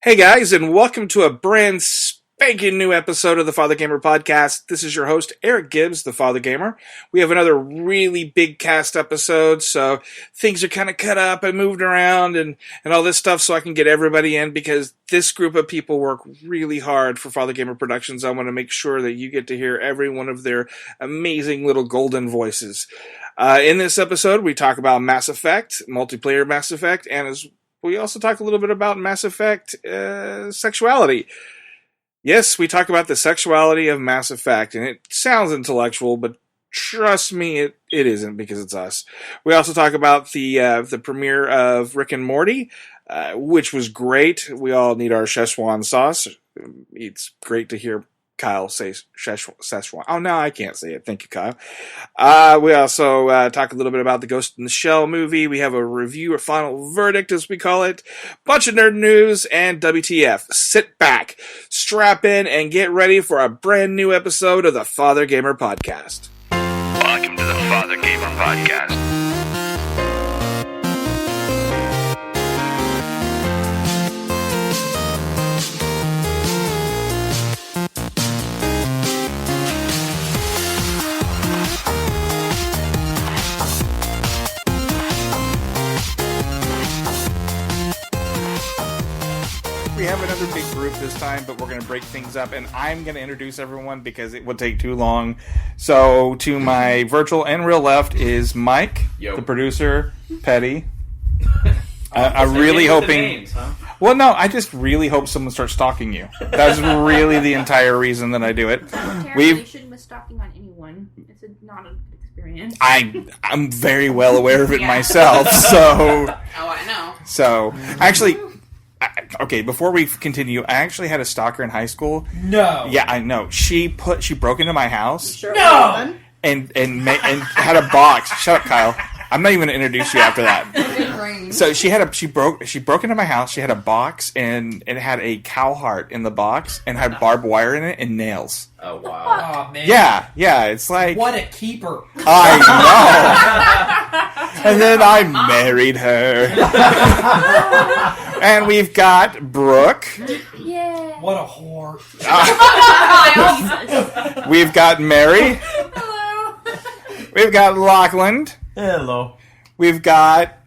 Hey guys, and welcome to a brand spanking new episode of the Fathergamer podcast. This is your host, Eric Gibbs, the Fathergamer. We have another really big cast episode, so things are kind of cut up and moved around and all this stuff so I can get everybody in because this group of people work really hard for Fathergamer Productions. I want to make sure that you get to hear every one of their amazing little golden voices. In this episode, we talk about Mass Effect, multiplayer Mass Effect, and we also talk a little bit about Mass Effect sexuality. Yes, we talk about the sexuality of Mass Effect, and it sounds intellectual, but trust me, it isn't because it's us. We also talk about the premiere of Rick and Morty, which was great. We all need our Szechuan sauce. It's great to hear Kyle say Szechuan. Oh, no, I can't say it. Thank you, Kyle. We also talk a little bit about the Ghost in the Shell movie. We have a review, a final verdict, as we call it. Bunch of nerd news and WTF. Sit back, strap in, and get ready for a brand new episode of the Fathergamer Podcast. Welcome to the Fathergamer Podcast. We have another big group this time, but we're going to break things up, and I'm going to introduce everyone because it would take too long. So, to my virtual and real left is Mike, the producer, Petty. I'm really hoping... Names, huh? Well, no, I just really hope someone starts stalking you. That's really the entire reason that I do it. You shouldn't be stalking on anyone. It's not a good experience. I'm very well aware of it myself, so... Oh, I know. So, actually... Okay, before we continue, I actually had a stalker in high school. No. Yeah, I know. She broke into my house. Sure no. And had a box. Shut up, Kyle. I'm not even going to introduce you after that. So she broke into my house. She had a box and it had a cow heart in the box and had barbed wire in it and nails. Oh wow. Oh man. Yeah, it's like what a keeper. I know. And then I married her. And we've got Brooke. Yeah. What a whore. We've got Mary. Hello. We've got Lachlan. Hello. We've got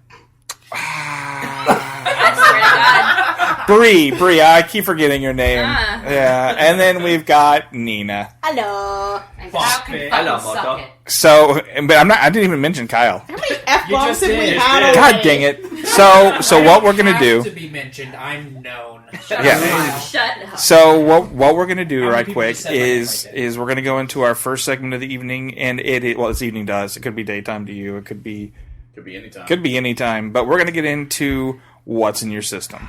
Bree. I keep forgetting your name. Yeah, and then we've got Nina. Hello. Hello, So, but I didn't even mention Kyle. How many F-bombs have we had? God dang it! So what we're gonna do? To be mentioned, I'm known. Yeah. Shut up. So what we're gonna do right quick said my name like is we're gonna go into our first segment of the evening, and it's evening to us. It could be daytime to you. It could be anytime. Could be anytime. But we're gonna get into what's in your system.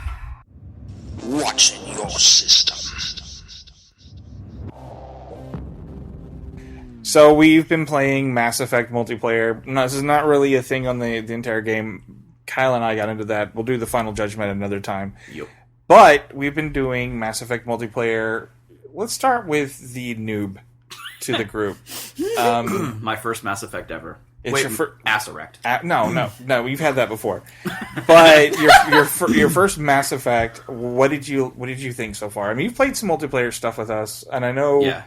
What's in your system? So we've been playing Mass Effect multiplayer. No, this is not really a thing on the entire game. Kyle and I got into that. We'll do the final judgment another time. Yep. But we've been doing Mass Effect multiplayer. Let's start with the noob to the group. My first Mass Effect ever. Mass Erect. No, we've had that before. But your first Mass Effect, what did you think so far? I mean, you've played some multiplayer stuff with us, and I know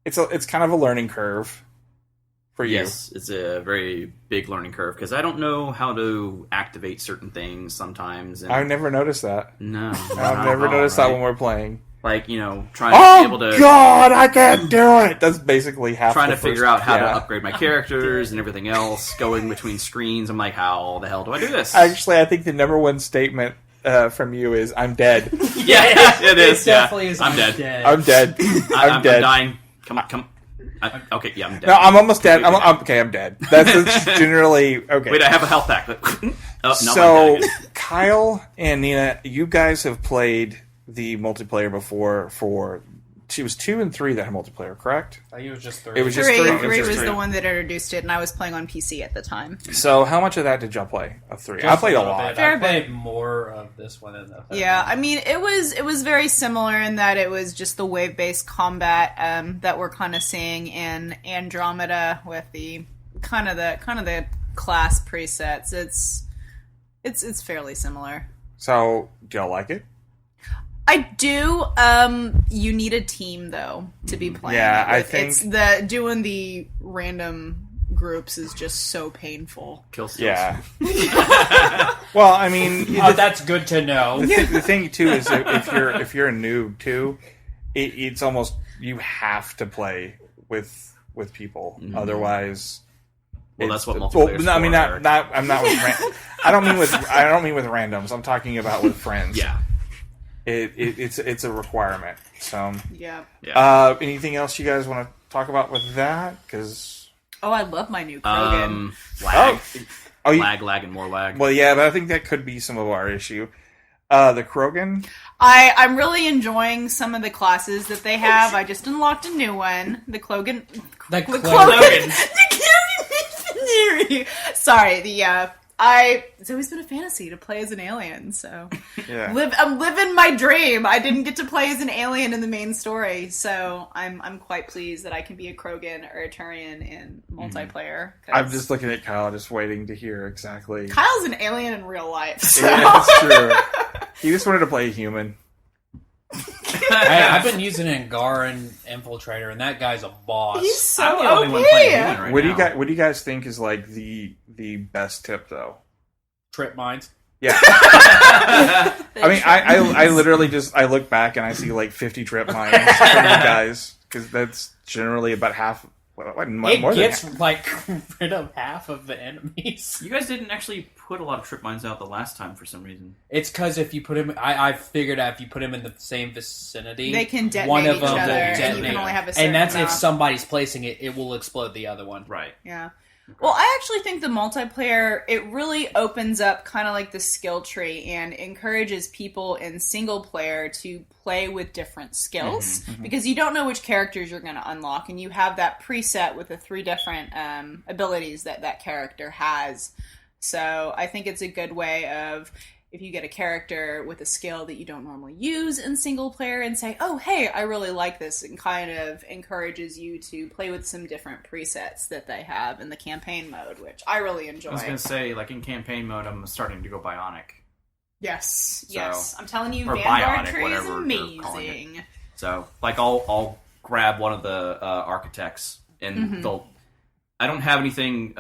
it's kind of a learning curve for you. Yes, it's a very big learning curve because I don't know how to activate certain things sometimes. And I've never noticed that. No, I've never noticed that when we're playing. Like, trying to be able to... Oh, God, I can't do it! That's basically half trying the to figure out how to upgrade my characters and everything else, going between screens. I'm like, how the hell do I do this? Actually, I think the number one statement from you is, I'm dead. Yeah, it is. It definitely is. I'm dead. I'm dead. I'm dead. I'm dying. Come on. Okay, yeah, I'm dead. No, I'm almost dead. I'm dead. That's generally... Okay. Wait, I have a health pack. But So, Kyle and Nina, you guys have played the multiplayer before for... It was 2 and 3 that had multiplayer, correct? I think it was just 3. It was just 3. 3 was the one that introduced it, and I was playing on PC at the time. So, how much of that did y'all play of 3? I played a lot. I played more of this one than the third. Yeah, I mean, it was very similar in that it was just the wave-based combat that we're kind of seeing in Andromeda with the kind of the class presets. It's fairly similar. So, do y'all like it? I do. You need a team though to be playing. Yeah, it with. I think it's doing the random groups is just so painful. Kill steals. Yeah. Well, I mean, That's good to know. the thing too is if you're a noob too, it's almost you have to play with people, otherwise. Well, that's what multiplayer. No, I mean not. I'm not with. I don't mean with randoms. I'm talking about with friends. Yeah. It's a requirement. So Yeah. anything else you guys want to talk about with that? Because I love my new Krogan. Lag. lag. Lag, and more lag. Well, yeah, but I think that could be some of our issue. The Krogan. I'm really enjoying some of the classes that they have. I just unlocked a new one. The Krogan. The Krogan. Sorry, it's always been a fantasy to play as an alien, so Yeah. I'm living my dream. I didn't get to play as an alien in the main story, so I'm quite pleased that I can be a Krogan or a Turian in multiplayer. 'Cause I'm just looking at Kyle, just waiting to hear exactly. Kyle's an alien in real life. So. Yeah, that's true. He just wanted to play a human. I've been using Angaran Infiltrator, and that guy's a boss. He's so I'm the only OP. one playing human right What do now. you guys think is like the best tip though? Trip mines. Yeah. I mean, I literally just I look back and I see like 50 trip mines from you guys because that's generally about half. More It than gets half. like rid of half of the enemies. You guys didn't actually put a lot of trip mines out the last time for some reason. It's because if you put him, I figured out if you put him in the same vicinity, They can detonate one of each them will other, and you detonate. can only have a certain And that's amount. if somebody's placing it, it will explode the other one. Right. Yeah. Well, I actually think the multiplayer, it really opens up kind of like the skill tree and encourages people in single player to play with different skills because you don't know which characters you're going to unlock, and you have that preset with the 3 different abilities that character has. So I think it's a good way of, if you get a character with a skill that you don't normally use in single player and say, oh, hey, I really like this, and kind of encourages you to play with some different presets that they have in the campaign mode, which I really enjoy. I was going to say, like in campaign mode, I'm starting to go bionic. Yes, So- yes. I'm telling you, or Vanguard bionic, Tree is whatever they're calling it. amazing. So, like, I'll grab one of the architects, and I don't have anything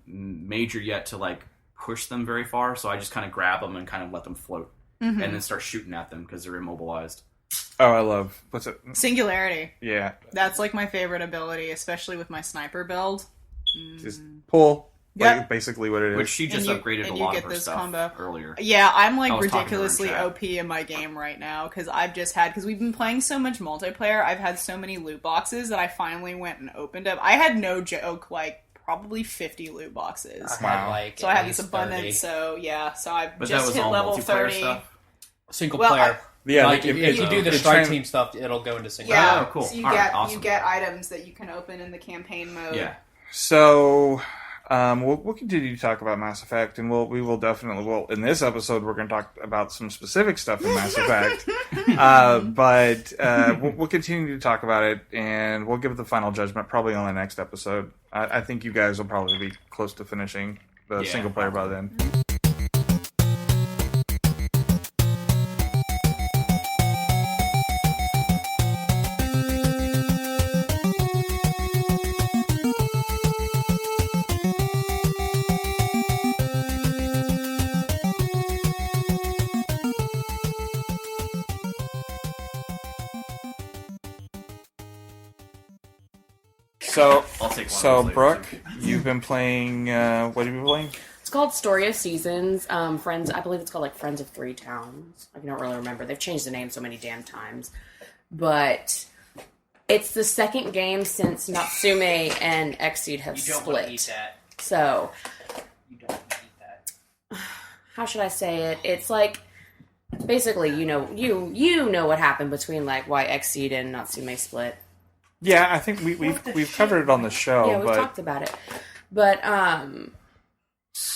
major yet to like push them very far, so I just kind of grab them and kind of let them float, and then start shooting at them because they're immobilized. Oh, I love what's it? Singularity. Yeah, That's like my favorite ability, especially with my sniper build. just pull. Yep. Like, basically what it is. Which she just upgraded a and you lot get of her this stuff combo. earlier. Yeah, I'm like I was talking to her in ridiculously chat. OP in my game right now because because we've been playing so much multiplayer, I've had so many loot boxes that I finally went and opened up. I had no joke, like probably 50 loot boxes. I had, like, So I at had this least abundance, 30. so yeah, so I But that just was hit all level multiplayer 30. stuff. Single Well, player. Yeah, like if you do the strike trying- team stuff, it'll go into single. Yeah, Oh, cool. so you All right, get awesome. you get items that you can open in the campaign mode. Yeah. So, we'll continue to talk about Mass Effect, and we will definitely in this episode we're going to talk about some specific stuff in Mass Effect, but we'll continue to talk about it, and we'll give it the final judgment probably on the next episode. I think you guys will probably be close to finishing the single player by then. So, I'll take one so of those later, Brooke, too. you've been playing. What have you been playing? It's called Story of Seasons. Friends, I believe it's called like Friends of Three Towns. I don't really remember. They've changed the name so many damn times. But it's the second game since Natsume and Exceed have You don't want to eat split. that. So, You don't want to eat that. how should I say it? It's like basically, you know what happened between like why Exceed and Natsume split. Yeah, I think we've covered it on the show, Yeah, we've but talked about it. But I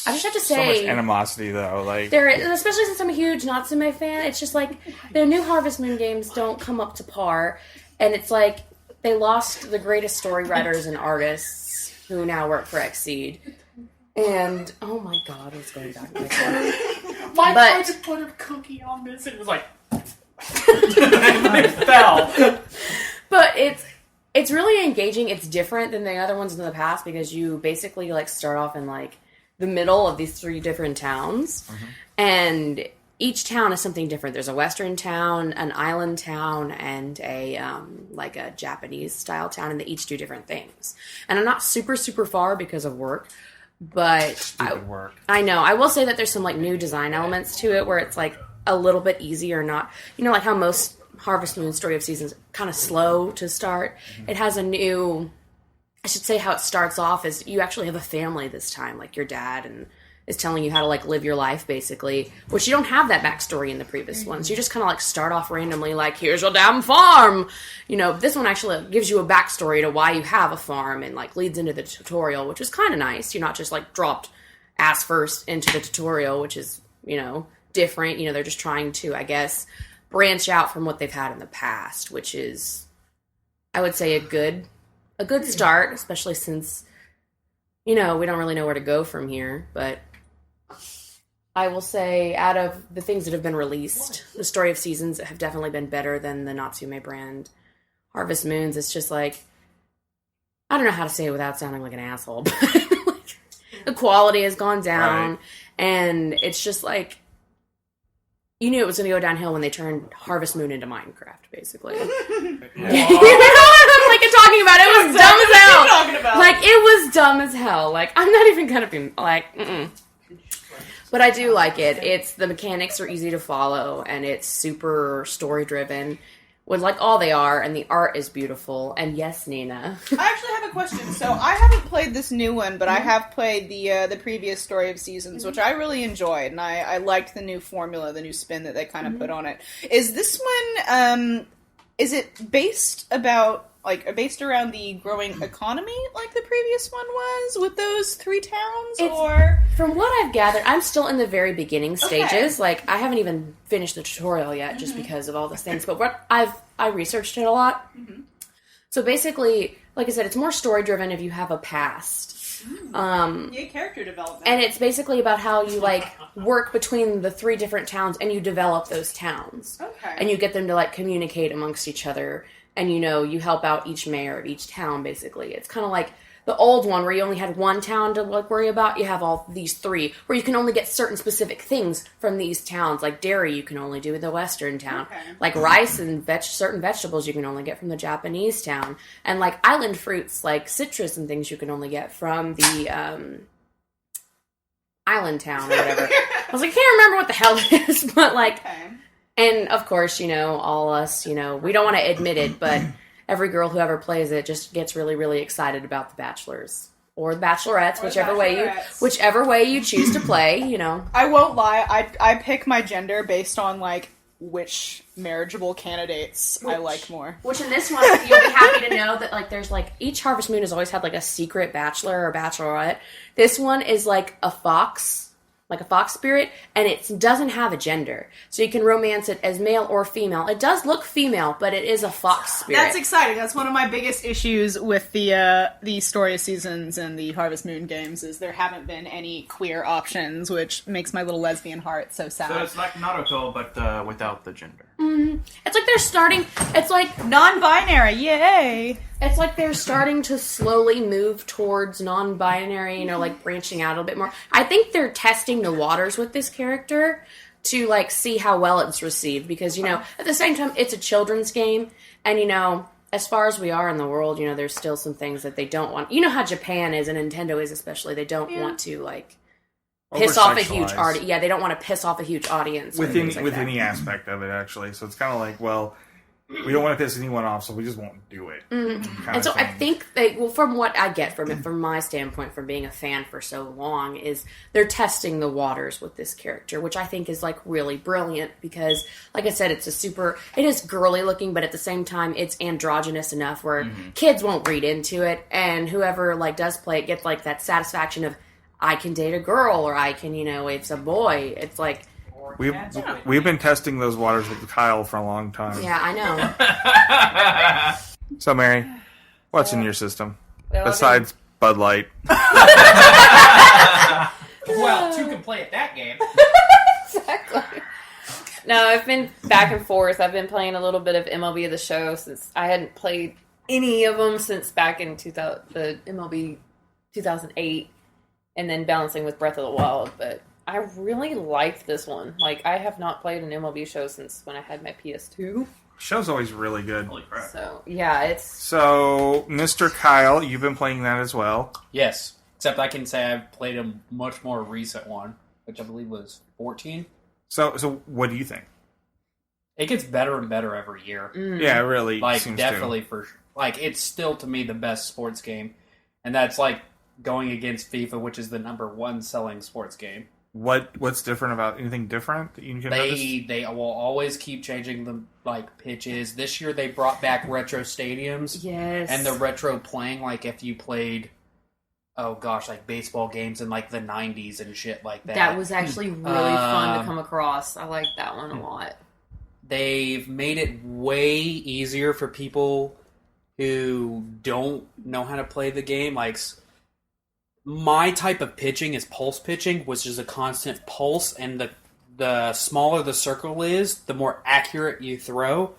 just have to so say, much animosity though. Like, there, especially since I'm a huge Natsume fan, it's just like their new Harvest Moon games don't come up to par, and it's like they lost the greatest story writers and artists who now work for Exceed. And oh my god, what's going back in my head? My But- friend just put a cookie on this, and it was like, They fell. But it's really engaging. It's different than the other ones in the past because you basically like start off in like the middle of these 3 different towns, and each town is something different. There's a western town, an island town, and a like a Japanese style town, and they each do different things. And I'm not super far because of work, but I know. I will say that there's some like new design elements to it where it's like a little bit easier. Not like how most Harvest Moon Story of Seasons kind of slow to start. It has a new. I should say how it starts off is you actually have a family this time, like your dad and. Is telling you how to, like, live your life, basically. Which you don't have that backstory in the previous ones. You just kind of, like, start off randomly, like, here's your damn farm! This one actually gives you a backstory to why you have a farm and, like, leads into the tutorial, which is kind of nice. You're not just, like, dropped ass first into the tutorial, which is, different. They're just trying to, I guess, branch out from what they've had in the past, which is, I would say, a good start, especially since, we don't really know where to go from here, but... I will say, out of the things that have been released, the Story of Seasons have definitely been better than the Natsume brand. Harvest Moons, it's just like, I don't know how to say it without sounding like an asshole, but like, the quality has gone down, and it's just like, you knew it was going to go downhill when they turned Harvest Moon into Minecraft, basically. You know what I'm like talking about? It was dumb as hell. Like, it was dumb as hell. Like, I'm not even going to be, like, But I do like it. The mechanics are easy to follow, and it's super story-driven, like all they are, and the art is beautiful. And yes, Nina. I actually have a question. So I haven't played this new one, but I have played the previous Story of Seasons, which I really enjoyed, and I liked the new formula, the new spin that they kind of put on it. Is this one, is it based around the growing economy like the previous one was with those 3 towns, or? From what I've gathered, I'm still in the very beginning stages. Okay. Like, I haven't even finished the tutorial yet just because of all those things. But I researched it a lot. So basically, like I said, it's more story-driven if you have a past. Character development. And it's basically about how you, like, work between the 3 different towns and you develop those towns. Okay. And you get them to, like, communicate amongst each other. And, you help out each mayor of each town, basically. It's kind of like the old one where you only had 1 town to, like, worry about. You have all these 3 where you can only get certain specific things from these towns. Like dairy you can only do with the western town. Okay. Like rice and certain vegetables you can only get from the Japanese town. And, like, island fruits, like citrus and things you can only get from the island town or whatever. I was like, I can't remember what the hell it is, but, like... Okay. And, of course, all us, we don't want to admit it, but every girl who ever plays it just gets really, really excited about the Bachelors. Or the Bachelorettes, whichever way you choose to play, I won't lie, I pick my gender based on, like, which marriageable candidates I like more. Which in this one, you'll be happy to know that, like, there's, like, each Harvest Moon has always had, like, a secret bachelor or bachelorette. This one is, like, a fox spirit, and it doesn't have a gender. So you can romance it as male or female. It does look female, but it is a fox spirit. That's exciting. That's one of my biggest issues with the Story of Seasons and the Harvest Moon games is there haven't been any queer options, which makes my little lesbian heart so sad. So it's like Naruto, but without the gender. Mm-hmm. It's like they're starting... It's like... Non-binary, yay! It's like they're starting to slowly move towards non-binary, like branching out a little bit more. I think they're testing the waters with this character to, like, see how well it's received. Because, at the same time, it's a children's game. And, as far as we are in the world, there's still some things that they don't want. You know how Japan is, and Nintendo is especially. They don't want to, like... piss off a huge audience. Yeah, they don't want to piss off a huge audience. With any aspect of it, actually. So it's kind of like, well... we don't want to piss anyone off, so we just won't do it. Mm-hmm. And so I think from what I get from it, from my standpoint, from being a fan for so long, is they're testing the waters with this character, which I think is, like, really brilliant because, like I said, it is girly looking, but at the same time, it's androgynous enough where kids won't read into it, and whoever, like, does play it gets, like, that satisfaction of, I can date a girl, or I can, it's a boy. It's like... We've been testing those waters with Kyle for a long time. Yeah, I know. So, Mary, what's in your system besides Bud Light? Well, 2 can play at that game. Exactly. No, I've been back and forth. I've been playing a little bit of MLB The Show since I hadn't played any of them since back in the MLB 2008, and then balancing with Breath of the Wild. But I really liked this one. Like, I have not played an MLB Show since when I had my PS2. Show's always really good. Holy crap. So, yeah, it's... So, Mr. Kyle, you've been playing that as well. Yes, except I can say I've played a much more recent one, which I believe was 14. So what do you think? It gets better and better every year. Yeah, it really Like, seems definitely for... Like, it's still, to me, the best sports game. And that's, like, going against FIFA, which is the #1 selling sports game. What's different about anything different that you can notice? They will always keep changing the like pitches. This year they brought back retro stadiums. Yes. And the retro playing, like if you played, oh gosh, like baseball games in like the 90s and shit like that. That was actually really fun to come across. I like that one a lot. They've made it way easier for people who don't know how to play the game. Like, my type of pitching is pulse pitching, which is a constant pulse, and the smaller the circle is, the more accurate you throw.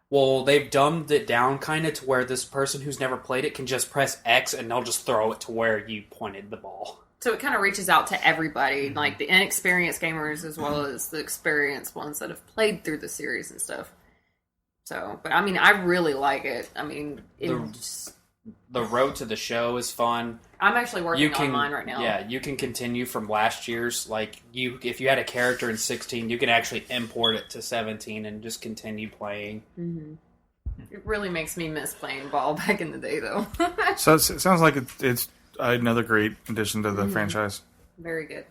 Well, they've dumbed it down kind of to where this person who's never played it can just press X and they'll just throw it to where you pointed the ball. So it kind of reaches out to everybody, like the inexperienced gamers as well as the experienced ones that have played through the series and stuff. So, but I mean, I really like it. I mean, The road to the show is fun. I'm actually working on mine right now. Yeah, you can continue from last year's. Like, if you had a character in 16, you can actually import it to 17 and just continue playing. Mm-hmm. It really makes me miss playing ball back in the day, though. So it sounds like it's another great addition to the franchise. Very good.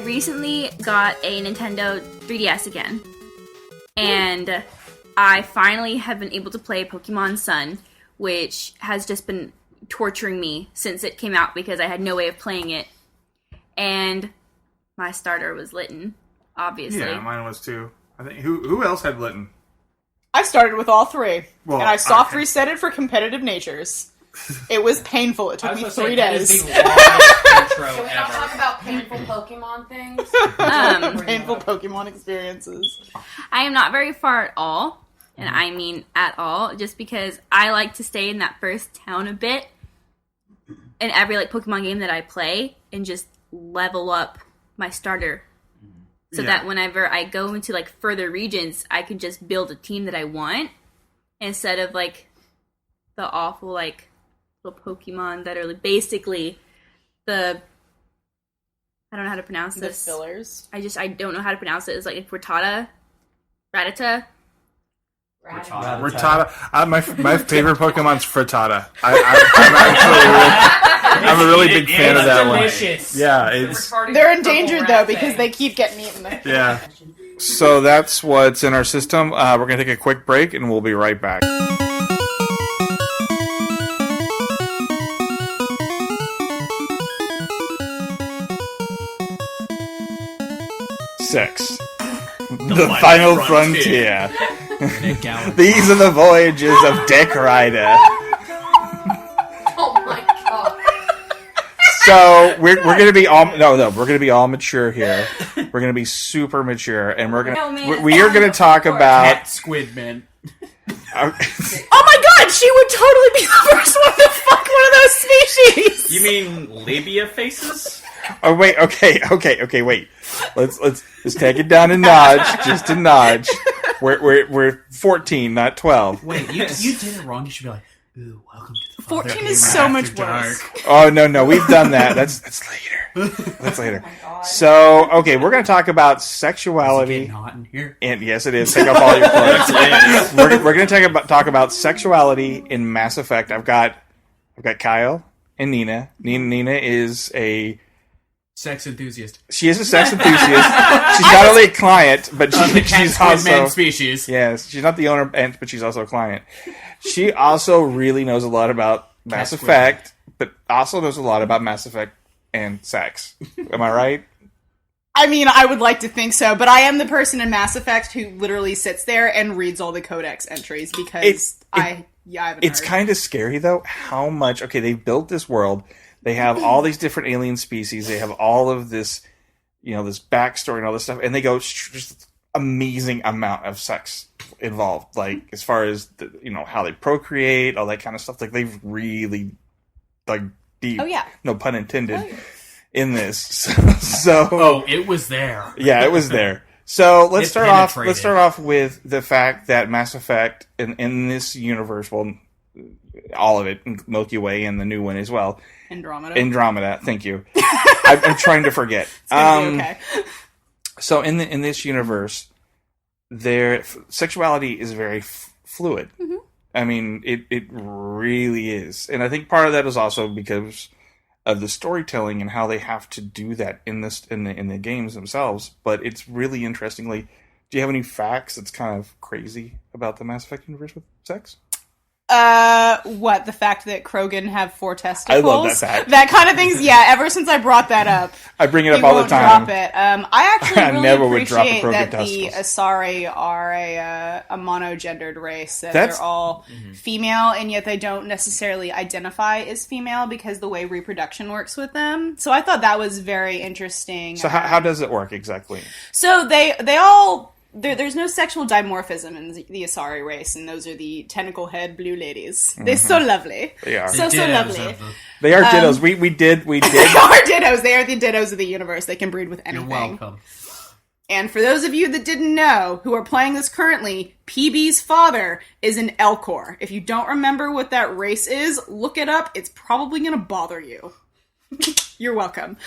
Recently got a Nintendo 3DS again, and I finally have been able to play Pokemon Sun, which has just been torturing me since it came out because I had no way of playing it, and my starter was Litten, obviously. Yeah, mine was too. I think who else had Litten? I started with all three, Well, and I soft reset it for competitive natures. It was painful. It took me 3 days. Can we not talk about painful Pokemon things? Painful Pokemon experiences. I am not very far at all, and I mean at all, just because I like to stay in that first town a bit in every Pokemon game that I play and just level up my starter. So that whenever I go into further regions, I can just build a team that I want instead of the awful little Pokemon that are basically I don't know how to pronounce this. The fillers. I don't know how to pronounce it. It's Rattata. Rattata. My favorite Pokemon's Frittata. I'm a really big fan of that delicious. one. Yeah, They're endangered though because they keep getting eaten. yeah. So that's what's in our system. We're gonna take a quick break and we'll be right back. Six. The final frontier. These are the voyages of Deck Rider. Oh my god. So we're gonna be all we're gonna be all mature here. We're gonna be super mature, and we're gonna we are gonna talk about Squidman. Oh my god, she would totally be the first one to fuck one of those species! You mean labia faces? Oh wait, okay, wait. Let's take it down a notch, just a notch. We're 14, not 12. Wait, you did it wrong. You should be like, ooh, welcome to the 14 is so much worse. Oh no, we've done that. That's later. That's later. So okay, we're gonna talk about sexuality. Hot in here. And yes, it is. Take off all your clothes. We're going to talk about sexuality in Mass Effect. I've got Kyle and Nina. Nina is a sex enthusiast. She is a sex enthusiast. She's not only a client, but she's also species. Yes, she's not the owner, but she's also a client. She also really knows a lot about Mass Effect, but also knows a lot about Mass Effect and sex. Am I right? I mean, I would like to think so, but I am the person in Mass Effect who literally sits there and reads all the codex entries because I'm a It's nerd. kind of scary, though, how much... Okay, they've built this world. They have all these different alien species. They have all of this, this backstory and all this stuff. And they go just amazing amount of sex involved. Like, as far as, how they procreate, all that kind of stuff. Like, they've really dug deep. Oh, yeah. No pun intended. Oh, yeah. In this. So Oh, it was there. yeah, it was there. So let's It start off. penetrated. Let's start off with the fact that Mass Effect in this universe, well, all of it, Milky Way and the new one as well, Andromeda. Thank you. I'm trying to forget. It's gonna be okay. So in this universe, their sexuality is very fluid. Mm-hmm. I mean, it really is, and I think part of that is also because of the storytelling and how they have to do that in the games themselves. But it's really interestingly. Do you have any facts that's kind of crazy about the Mass Effect universe with sex? What, the fact that Krogan have 4 testicles? I love that fact. That kind of things, yeah, ever since I brought that up. I bring it up You all the won't time. drop it. I actually I really never would drop a appreciate Krogan that testicles. the Asari are a monogendered race. That That's- they're all female, and yet they don't necessarily identify as female because the way reproduction works with them. So I thought that was very interesting. So how does it work exactly? So they all... There's no sexual dimorphism in the Asari race, and those are the tentacle head blue ladies. They're so lovely. They are. So Dittos lovely. of the- They are dittos. We did. They are dittos. They are the dittos of the universe. They can breed with You're anything. welcome. And for those of you that didn't know, who are playing this currently, PB's father is an Elcor. If you don't remember what that race is, look it up. It's probably going to bother you. You're welcome.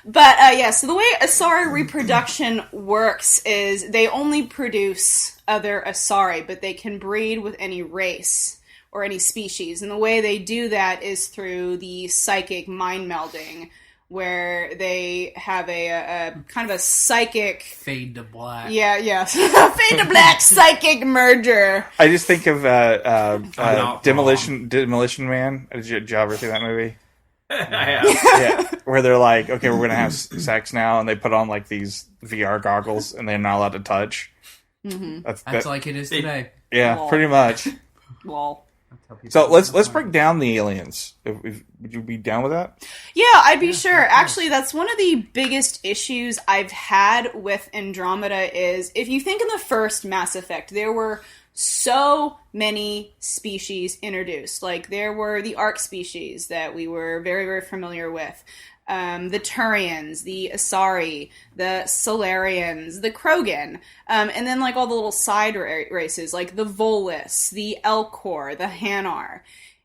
But so the way Asari reproduction works is they only produce other Asari, but they can breed with any race or any species. And the way they do that is through the psychic mind melding, where they have a kind of a psychic... Fade to black. Yeah. Fade to black psychic merger. I just think of not Demolition Man. Did you ever see that movie? I have. Yeah, where they're like, okay, we're gonna have sex now, and they put on like these VR goggles, and they're not allowed to touch. Mm-hmm. That's like it is today. Yeah, Lol. pretty much. Well... So let's break down the aliens. Would you be down with that? Yeah, I'd be sure. Actually, that's one of the biggest issues I've had with Andromeda is, if you think in the first Mass Effect, there were so many species introduced. Like, there were the Ark species that we were very, very familiar with. The Turians, the Asari, the Solarians, the Krogan, and then like all the little side races like the Volus, the Elcor, the Hanar.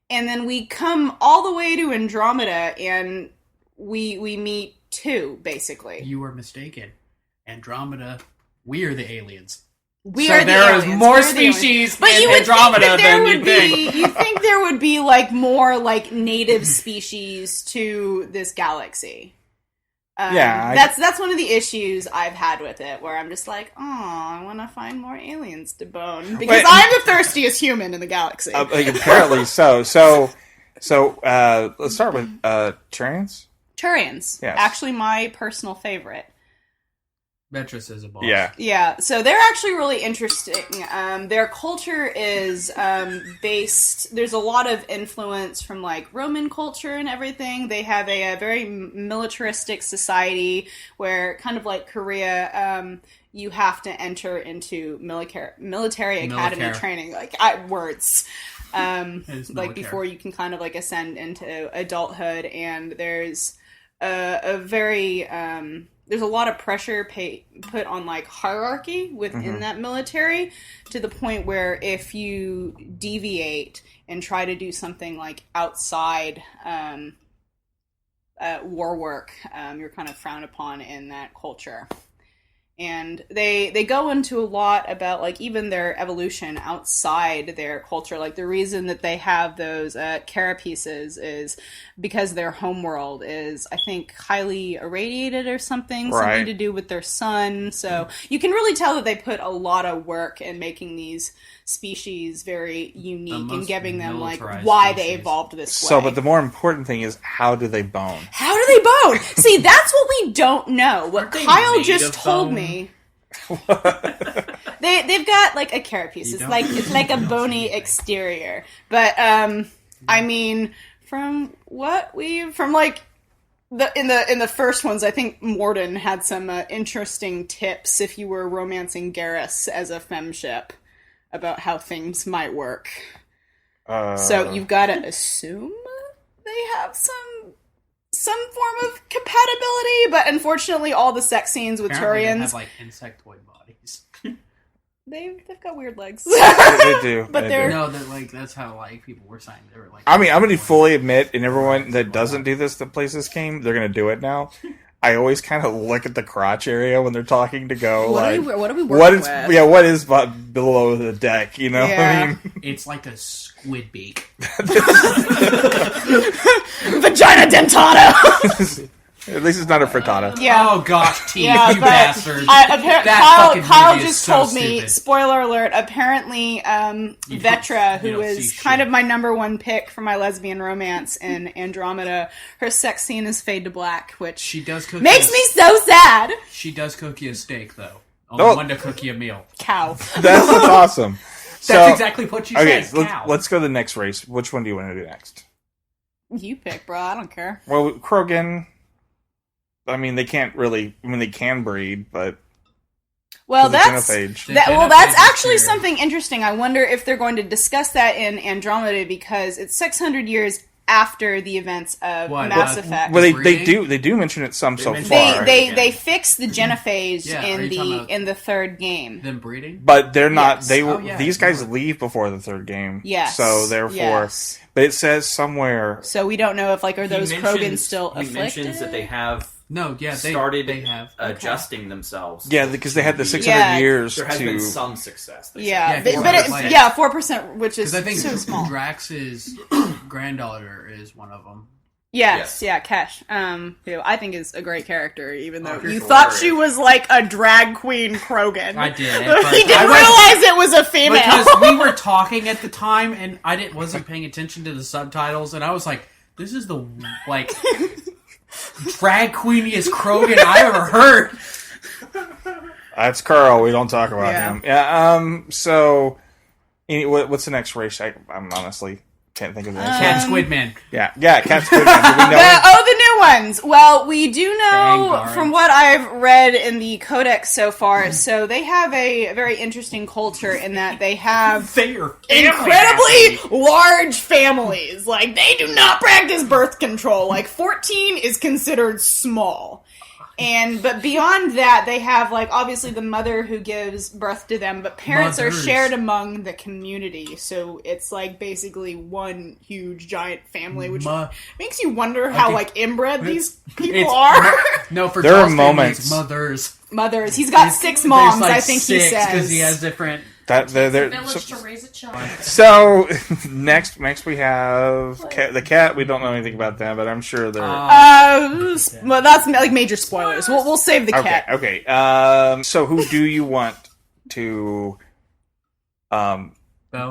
And then we come all the way to Andromeda and we meet 2, basically. You were mistaken. Andromeda, we are the aliens. We So are the there is aliens. more We're the aliens. species But in you would Andromeda think that there than you would think. be. You think there would be like more like native species to this galaxy? That's one of the issues I've had with it, where I'm just like, oh, I want to find more aliens to bone because I'm the thirstiest human in the galaxy. Apparently so. So let's start with Turians. Turians, Yes. actually my personal favorite. Metrus is a boss. Yeah, so they're actually really interesting. Their culture is based... There's a lot of influence from, like, Roman culture and everything. They have a very militaristic society where, kind of like Korea, you have to enter into military academy training. Like, words. Like, before you can kind of, like, ascend into adulthood. And there's a very... there's a lot of pressure put on like hierarchy within that military, to the point where if you deviate and try to do something like outside war work, you're kind of frowned upon in that culture. And they go into a lot about, like, even their evolution outside their culture. Like, the reason that they have those carapaces is because their homeworld is, I think, highly irradiated or something. Right. Something to do with their sun. So you can really tell that they put a lot of work in making these species very unique and giving them, like, why they evolved this way. So, but the more important thing is, how do they bone? How do they bone? See, that's what we don't know. What they Kyle made just of told bone? me. They've got, like, a carapace. It's like a bony exterior. But I mean, from like in the first ones, I think Morden had some interesting tips if you were romancing Garrus as a femship about how things might work. So you've got to assume they have some form of compatibility, but unfortunately, all the sex scenes with Apparently they Turians, have like insectoid bodies. they've got weird legs. They do. But they they're- do. No, that like that's how like people were saying they were like. I mean, I'm going to fully admit, and everyone that doesn't do this that plays this game, they're going to do it now. I always kind of look at the crotch area when they're talking to go, What like, are we working what is, with? yeah, what is below the deck, you know? Yeah. I mean, It's like a squid beak. Vagina dentata. at least it's not a frittata. Yeah. Oh gosh, T, Yeah, you but bastard. Kyle fucking movie is just so told me, stupid. spoiler alert, apparently Vetra, you who don't is see kind shit. of my number one pick for my lesbian romance in Andromeda, her sex scene is fade to black, which She does cook. makes you me so sad. She does cook you a steak though. Only Oh. one to cook you a meal. Cow. That's awesome. That's So, exactly what she okay, says. let's go to the next race. Which one do you want to do next? You pick, bro. I don't care. Well, Krogan, I mean, they can't really, I mean, they can breed, but Well, the that's genophage. that's actually something interesting. I wonder if they're going to discuss that in Andromeda because it's 600 years after the events of What, Mass uh, Effect. Well, they breeding? do mention it some so mention far, They fixed the genophage Yeah, are in you talking the about- in the third game. Them breeding. but they're not. Yes. They Oh, yeah, these guys you're right. leave before the third game. Yes. So therefore, Yes. but it says somewhere. So we don't know if are those He Krogans mentions- still he afflicted? mentions that they have No, yeah, they started They have. adjusting themselves. Yeah, because they had the 600 Yeah. years There has to. been some success. they Yeah, say. Yeah, but it, 4%. yeah, 4%, which is Because I think so small. Drax's granddaughter is one of them. Yes, Yes. yeah, Kesh, who I think is a great character, even though Oh, you she's thought hilarious. she was like a drag queen Krogan. I did. He but didn't I realize it was a female. because we were talking at the time, and I wasn't paying attention to the subtitles, and I was like, "This is the like drag queeniest Krogan I ever heard." That's Carl. We don't talk about Yeah. him. Yeah. So, what's the next race? I'm honestly can't think of the next Cat one. Squidman. Yeah. Cat's good. Do we know it? The new ones. Well, we do know Vanguard. from what I've read in the Codex so far. So they have a very interesting culture in that they have They are incredibly large families. Like, they do not practice birth control. Like, 14 is considered small. But beyond that, they have, like, obviously the mother who gives birth to them, but parents are Mothers. shared among the community. So it's, like, basically one huge, giant family, which makes you wonder how, Okay. like, inbred these people It's- are. No, for There are Joel's family, moments. it's mothers. Mothers. He's got 6 moms, There's like I think he six, says. because he has different. That they're Village to raise a child. so next we have the cat. We don't know anything about them, but I'm sure they're Well, that's, like, major spoilers. We'll save the okay. cat. Okay. So who do you want to Bone.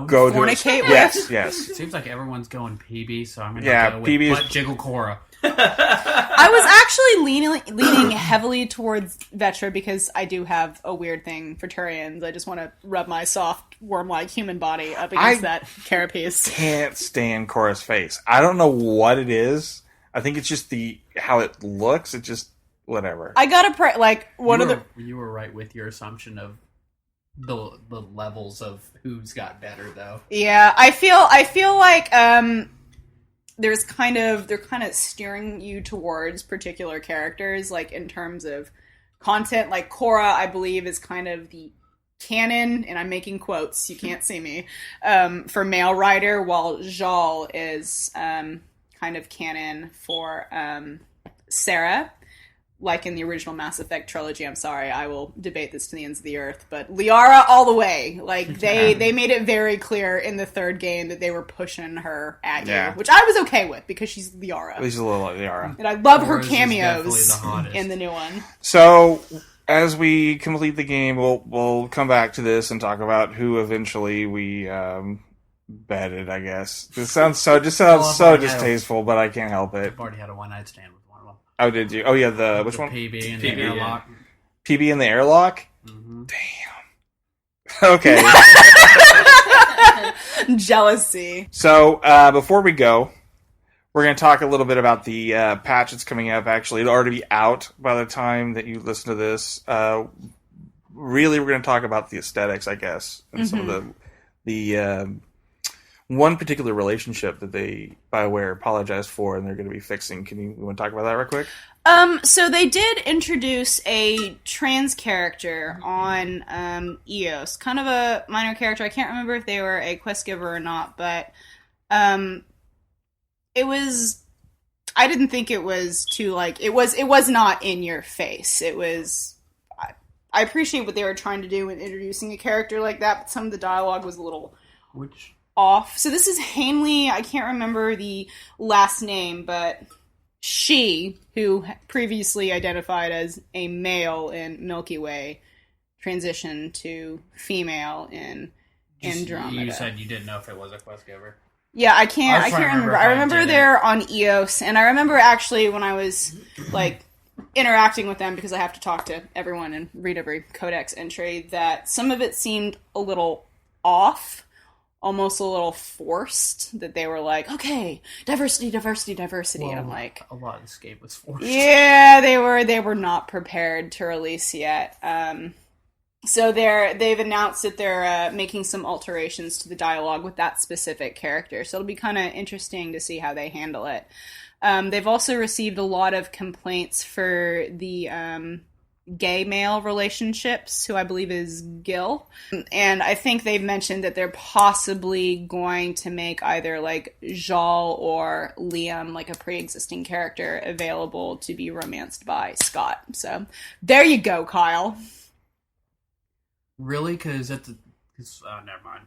go to? Fornicate with? Yes. It seems like everyone's going PB, so I'm gonna Yeah, go with PB is- Butt Jiggle Cora. I was actually leaning heavily towards Vetra because I do have a weird thing for Turians. I just want to rub my soft, worm-like human body up against that carapace. Can't stand Cora's face. I don't know what it is. I think it's just how it looks. It just whatever. I gotta pray, like, one of the... You were right with your assumption of the levels of who's got better, though. Yeah, I feel like, they're kind of steering you towards particular characters, like, in terms of content. Like, Cora, I believe, is kind of the canon, and I'm making quotes, you can't see me, for male writer, while Jal is, kind of canon for, Sarah. like in the original Mass Effect trilogy. I'm sorry, I will debate this to the ends of the earth, but Liara all the way. Like they made it very clear in the third game that they were pushing her at you, which I was okay with because she's Liara. She's a little like Liara, and I love her Rose is cameos definitely the in the new one. So as we complete the game, we'll come back to this and talk about who eventually we betted. I guess this sounds so distasteful, but I can't help it. I've already had a one-night stand with one of them. Oh, did you? Oh, yeah. Which one? PB and PB, the airlock. PB in the airlock. Mm-hmm. Damn. Okay. Jealousy. So before we go, we're going to talk a little bit about the patch that's coming up. Actually, it'll already be out by the time that you listen to this. Really, we're going to talk about the aesthetics, I guess, and some of the one particular relationship that BioWare apologized for, and they're going to be fixing. You want to talk about that real quick? So they did introduce a trans character on EOS, kind of a minor character. I can't remember if they were a quest giver or not, but it was. I didn't think it was too it was not in your face. It was. I appreciate what they were trying to do in introducing a character like that, but some of the dialogue was a little off. So this is Hanley. I can't remember the last name, but she, who previously identified as a male in Milky Way, transitioned to female in Andromeda. You said you didn't know if it was a quest giver. Yeah, I can't remember. I remember they're on EOS, and I remember actually when I was interacting with them, because I have to talk to everyone and read every codex entry, that some of it seemed a little off. Almost a little forced, that they were like, okay, diversity, Well, and I'm like, a lot of this game was forced. Yeah, they were not prepared to release yet. So they've announced that they're making some alterations to the dialogue with that specific character. So it'll be kind of interesting to see how they handle it. They've also received a lot of complaints for the gay male relationships, who I believe is Gil. And I think they've mentioned that they're possibly going to make either Jal or Liam, a pre-existing character, available to be romanced by Scott. So there you go, Kyle. Really? Because never mind.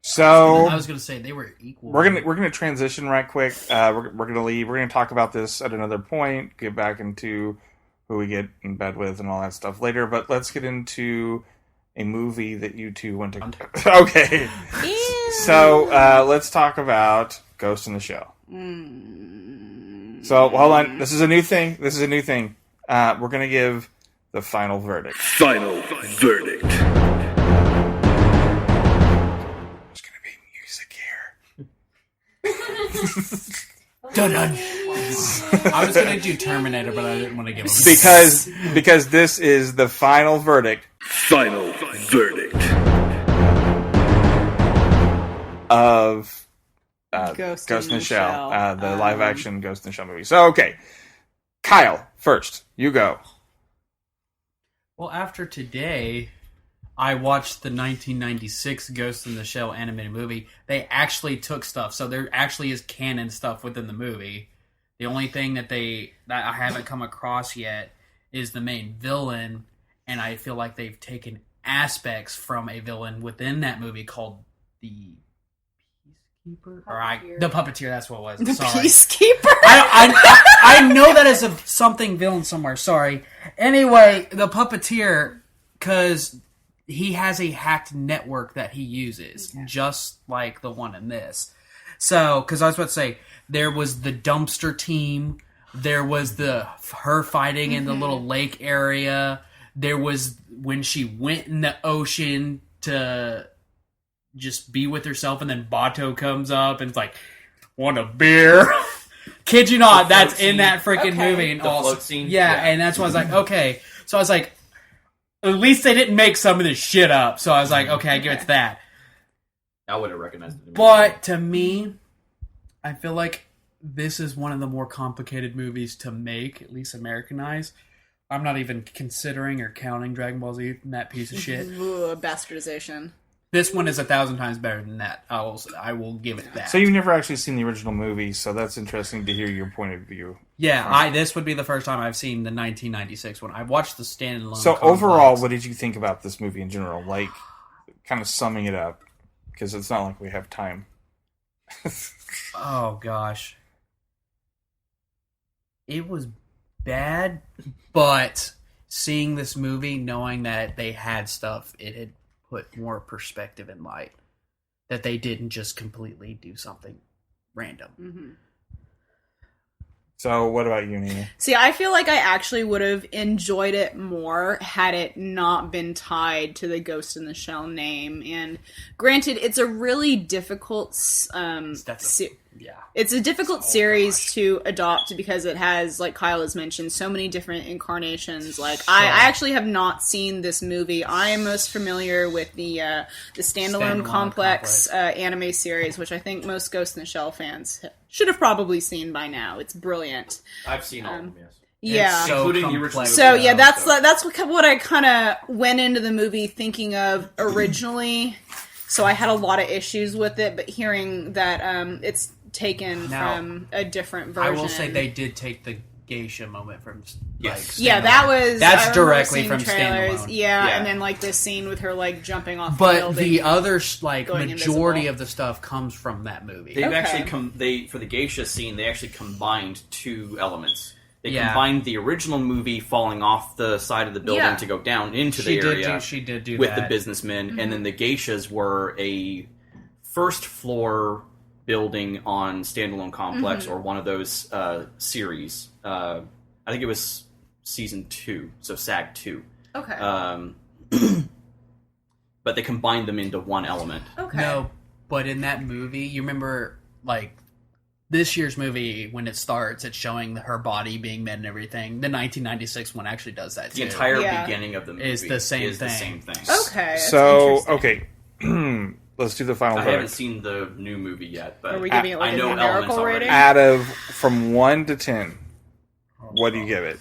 So I was going to say they were equal. We're gonna transition right quick. We're gonna leave. We're gonna talk about this at another point. Get back into who we get in bed with and all that stuff later. But let's get into a movie that you two went to. Okay. So let's talk about Ghost in the Shell. So hold on. This is a new thing. We're gonna give the final verdict. Final verdict. There's gonna be music here. Dun-dun. I was going to do Terminator, but I didn't want to give him because this is the final verdict. Final verdict of Ghost in the Shell, the Um, live action Ghost in the Shell movie. So okay, Kyle, first you go. Well, after today, I watched the 1996 Ghost in the Shell animated movie. They actually took stuff, so there actually is canon stuff within the movie. The only thing that I haven't come across yet is the main villain, and I feel like they've taken aspects from a villain within that movie called the Peacekeeper? The Puppeteer, that's what it was. The Sorry. Peacekeeper? I know that is something villain somewhere, sorry. Anyway, the Puppeteer, because he has a hacked network that he uses, just like the one in this. So, because I was about to say, there was the dumpster team, there was her fighting in the little lake area, there was when she went in the ocean to just be with herself, and then Bato comes up and it's like, want a beer? Kid you not, that's in that freaking movie. And The float scene? Yeah, Yeah. and that's why I was like, okay. So I was like, at least they didn't make some of this shit up. So I was like, okay, I give it to that. I would have recognized it. But to me, I feel like this is one of the more complicated movies to make, at least Americanized. I'm not even considering or counting Dragon Ball Z in that piece of shit. Ugh, bastardization. This one is 1,000 times better than that. I will give it that. So you've never actually seen the original movie, so that's interesting to hear your point of view. Yeah, this would be the first time I've seen the 1996 one. I've watched the standalone. So complex. overall, what did you think about this movie in general? Like, kind of summing it up, because it's not like we have time. Oh gosh, it was bad, but seeing this movie, knowing that they had stuff, it had put more perspective in light. That they didn't just completely do something random. Mm-hmm. So what about you, Nina? See, I feel like I actually would have enjoyed it more had it not been tied to the Ghost in the Shell name. And granted, it's a really difficult it's a difficult series to adopt because it has, like Kyle has mentioned, so many different incarnations. Like, I actually have not seen this movie. I am most familiar with the standalone complex anime series, which I think most Ghost in the Shell fans should have probably seen by now. It's brilliant. I've seen all of them, yes. Yeah, Including the original. So yeah, that's what I kind of went into the movie thinking of originally. So I had a lot of issues with it, but hearing that it's taken from a different version. I will say they did take the geisha moment from that's directly from trailers. Standalone. Yeah, and then like this scene with her like jumping off. But the building, the other like majority invisible. of the stuff comes from that movie. They've actually for the geisha scene, they actually combined two elements. They combined the original movie falling off the side of the building to go down into the area. She did do with that. the businessmen, and then the geishas were a first floor building on Standalone Complex or one of those series. I think it was season 2, so SAG 2. Okay. But they combined them into one element. Okay. No, but in that movie, you remember like this year's movie, when it starts, it's showing her body being made and everything. The 1996 one actually does that too. The entire beginning of the movie is the same the same thing. Okay. So, okay. Let's do the final I verdict. haven't seen the new movie yet, but Are we giving it like I a know numerical elements already. rating? Out of, from 1 to 10, what do you give it?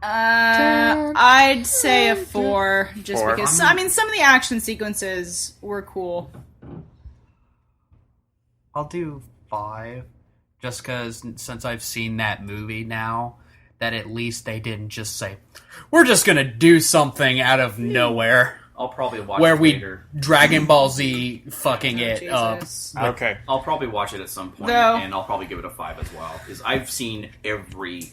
I'd say a 4, just 4. because I mean some of the action sequences were cool. I'll do 5, just because since I've seen that movie now, that at least they didn't just say, we're just gonna do something out of nowhere. I'll probably watch Where it we later. Dragon Ball Z fucking it up. Jesus. Okay. I'll probably watch it at some point, No. and I'll probably give it a 5 as well, because I've seen every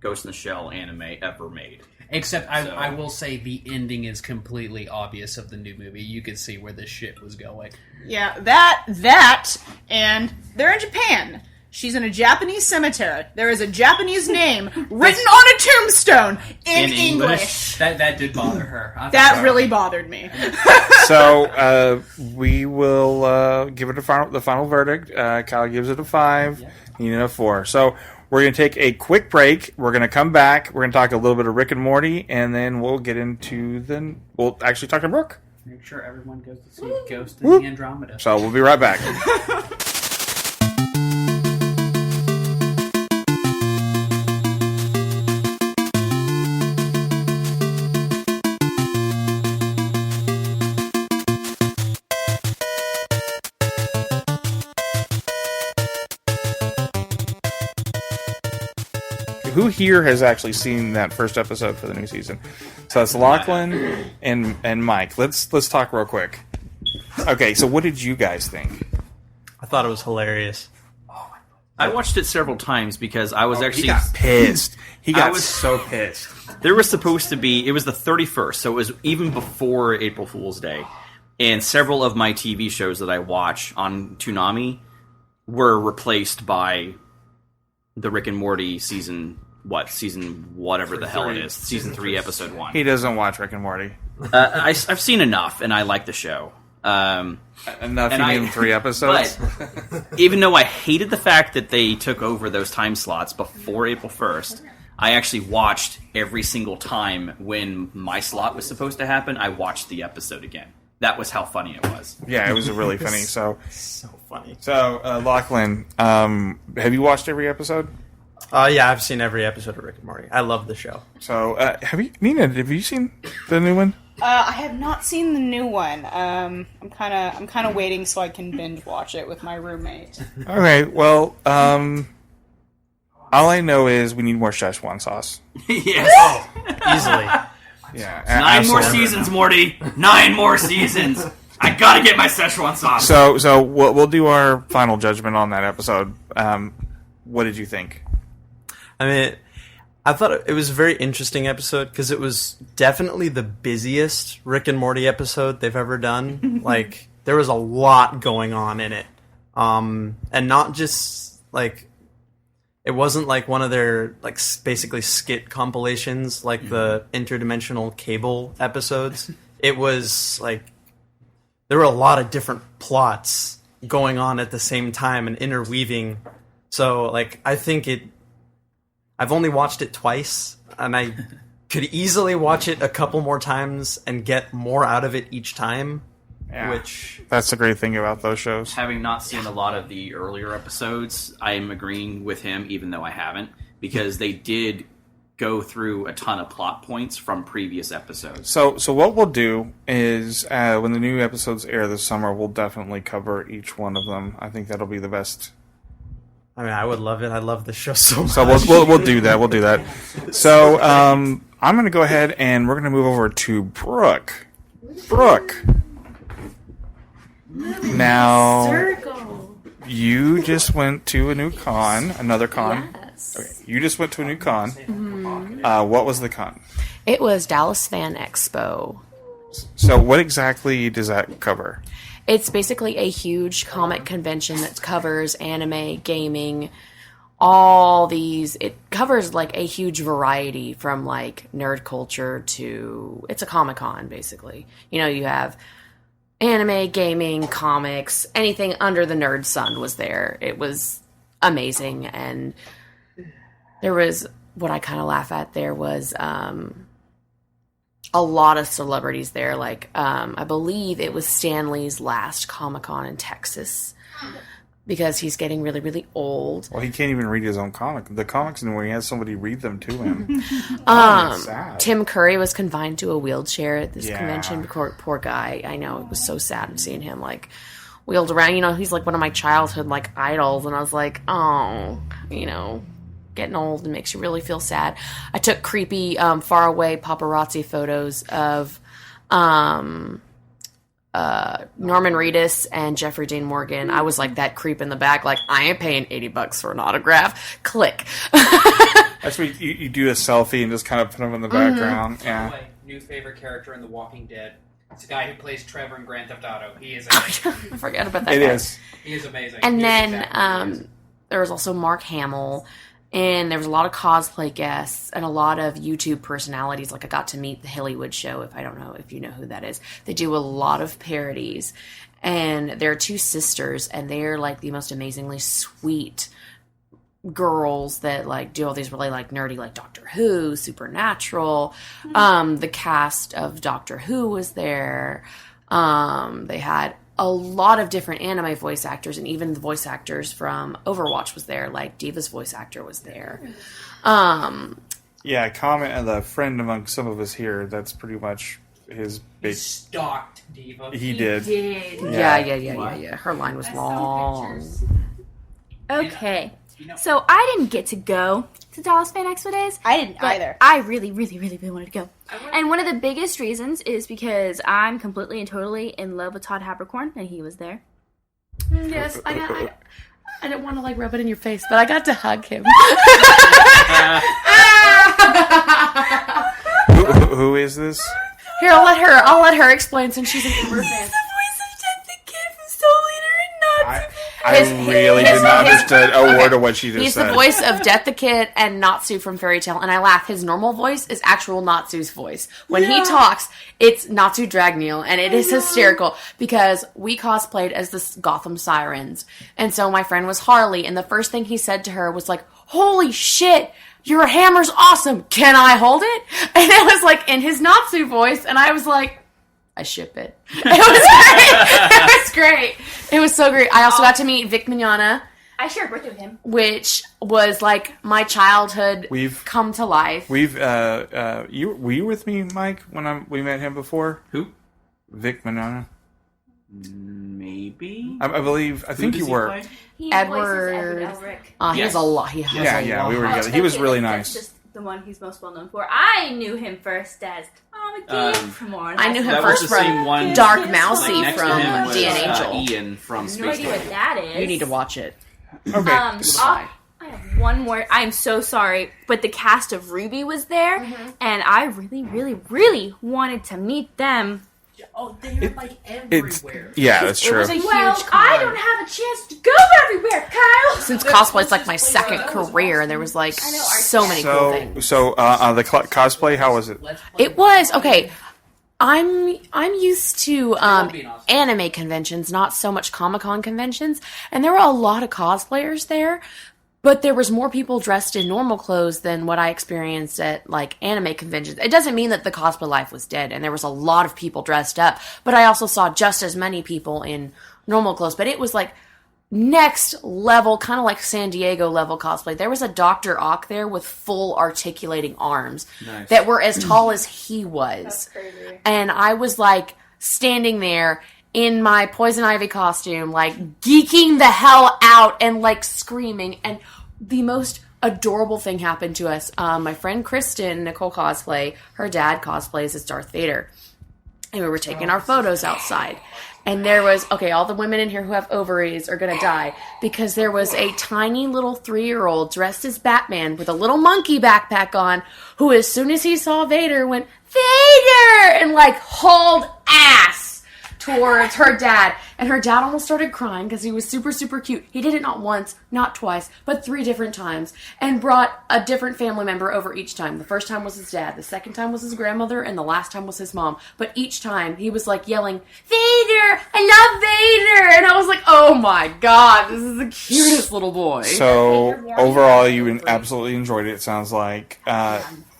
Ghost in the Shell anime ever made. Except I will say the ending is completely obvious of the new movie. You could see where this shit was going. Yeah, that, and they're in Japan. She's in a Japanese cemetery. There is a Japanese name written on a tombstone in English. That did bother her. That really bothered me. So, we will give it the final verdict. Kyle gives it a 5, Nina a 4. So, we're going to take a quick break. We're going to come back. We're going to talk a little bit of Rick and Morty, and then we'll get into we'll actually talk to Brooke. Make sure everyone goes to see Ghost in the Andromeda. So, we'll be right back. Who here has actually seen that first episode for the new season? So it's Lachlan and Mike. Let's talk real quick. Okay, so what did you guys think? I thought it was hilarious. I watched it several times because I was actually He got pissed. He got so pissed. There was supposed to be, it was the 31st, so it was even before April Fool's Day. And several of my TV shows that I watch on Toonami were replaced by the Rick and Morty season whatever the hell it is. Season 3, episode 1. He doesn't watch Rick and Morty. I've seen enough, and I like the show. Enough, and you mean 3 episodes? But even though I hated the fact that they took over those time slots before April 1st, I actually watched every single time when my slot was supposed to happen, I watched the episode again. That was how funny it was. Yeah, it was really funny. So funny. So, Lachlan, have you watched every episode? Yeah, I've seen every episode of Rick and Morty. I love the show. So, Nina, have you seen the new one? I have not seen the new one. I'm kind of waiting so I can binge watch it with my roommate. All right. Well, all I know is we need more Szechuan sauce. Yes. Easily. Yeah. 9 more absolutely. seasons, Morty. 9 more seasons. I gotta get my Szechuan sauce. So we'll do our final judgment on that episode. What did you think? I mean, I thought it was a very interesting episode because it was definitely the busiest Rick and Morty episode they've ever done. Like, there was a lot going on in it. And not just, like, it wasn't like one of their, like, basically skit compilations, like the interdimensional cable episodes. It was, like, there were a lot of different plots going on at the same time and interweaving. So, like, I think I've only watched it twice, and I could easily watch it a couple more times and get more out of it each time. Yeah. Which That's the great thing about those shows. Having not seen a lot of the earlier episodes, I am agreeing with him, even though I haven't, because they did go through a ton of plot points from previous episodes. So what we'll do is when the new episodes air this summer, we'll definitely cover each one of them. I think that'll be the best. I mean, I would love it. I love this show so much. So we'll do that. We'll do that. So I'm going to go ahead and we're going to move over to Brooke. Brooke. Now, Circle. you just went to a new con, another con. Yes. Okay, you just went to a new con. What was the con? It was Dallas Fan Expo. So what exactly does that cover? It's basically a huge comic convention that covers anime, gaming, all these. It covers like a huge variety from like nerd culture to it's a Comic-Con basically. You know, you have anime, gaming, comics, anything under the nerd sun was there. It was amazing, and there was what I kind of laugh at. There was a lot of celebrities there. Like, I believe it was Stanley's last Comic-Con in Texas because he's getting really, really old. Well, he can't even read his own comic. The comics anymore, he has somebody read them to him. Sad. Tim Curry was confined to a wheelchair at this Yeah. convention. Poor guy. I know, it was so sad seeing him like wheeled around. You know, he's like one of my childhood like idols, and I was like, oh, you know, getting old makes you really feel sad. I took creepy, far away paparazzi photos of Norman Reedus and Jeffrey Dean Morgan. I was like that creep in the back, like, I ain't paying $80 for an autograph. Click. That's what you do a selfie and just kind of put them in the background. Yeah. My new favorite character in The Walking Dead. It's the guy who plays Trevor in Grand Theft Auto. He is I amazing. forgot about that It guy. is. He is amazing. And He is then exactly who he is. there was also Mark Hamill, and there was a lot of cosplay guests and a lot of YouTube personalities. Like, I got to meet the Hillywood Show, if I don't know if you know who that is. They do a lot of parodies, and they're two sisters, and they're like the most amazingly sweet girls that like do all these really like nerdy, like Doctor Who, Supernatural. The cast of Doctor Who was there. They had a lot of different anime voice actors, and even the voice actors from Overwatch was there. Like Diva's voice actor was there. Yeah, comment and the friend among some of us here. That's pretty much his He big. stalked Diva. He did. Yeah. Her line was long. Okay. So I didn't get to go to Dallas Fan Expo days. I didn't But either. I really, really, really, really wanted to go. And one of the biggest reasons is because I'm completely and totally in love with Todd Habercorn, and he was there. Yes, I didn't want to like rub it in your face, but I got to hug him. Who is this? Here, I'll let her explain since she's an Uber fan. voice of Jet the Kid from Soul Eater and Nuts. I really did not understand a word of what she just He's said. the voice of Death the Kid and Natsu from Fairy Tail, and I laugh. His normal voice is actual Natsu's voice. When he talks, it's Natsu Dragneel, and it is hysterical because we cosplayed as the Gotham Sirens, and so my friend was Harley, and the first thing he said to her was like, "Holy shit! Your hammer's awesome! Can I hold it?" And it was like in his Natsu voice, and I was like, I ship it. It was great. It was great. It was so great. I also got to meet Vic Mignogna. I shared birthday with him. which was like my childhood We've come to life. were you with me, Mike, when we met him before? Who? Vic Manana. Maybe. I believe. I Who think does you he were. play? He Edward. voices Elric. He has Yes. a lot. He has Yeah, a yeah, lot. we were together. He was really nice. That's just the one he's most well known for. I knew him first as Tom again from Warren. I knew him That first was the from same one. Dark Like, Mousy Like, next to from him was, D&A Angel. Ian from no Space idea what Jam. that is. You need to watch it. Okay. I have one more. I'm so sorry, but the cast of Ruby was there, and I really, really, really wanted to meet them. Oh, they're like It's everywhere. yeah, that's It true. was a huge Well, con. I don't have a chance to go everywhere, Kyle. Since cosplay's like my second career, there was like so many cool things. So the cosplay, how was it? It was okay. I'm used to anime conventions, not so much Comic-Con conventions, and there were a lot of cosplayers there. But there was more people dressed in normal clothes than what I experienced at like anime conventions. It doesn't mean that the cosplay life was dead, and there was a lot of people dressed up. But I also saw just as many people in normal clothes. But it was like next level, kind of like San Diego level cosplay. There was a Dr. Ock there with full articulating arms that were as tall as he was. That's crazy. And I was like standing there in my Poison Ivy costume, like geeking the hell out and like screaming. And the most adorable thing happened to us. My friend Kristen, Nicole Cosplay, her dad cosplays as Darth Vader. And we were taking our photos outside. And there was, okay, all the women in here who have ovaries are going to die because there was a tiny little 3-year-old dressed as Batman with a little monkey backpack on who, as soon as he saw Vader, went, Vader! And like hauled ass towards her dad. And her dad almost started crying because he was super, super cute. He did it not once, not twice, but 3 different times. And brought a different family member over each time. The first time was his dad. The second time was his grandmother. And the last time was his mom. But each time he was like yelling, Vader! I love Vader! And I was like, oh my god, this is the cutest little boy. So overall, you absolutely enjoyed it. It sounds like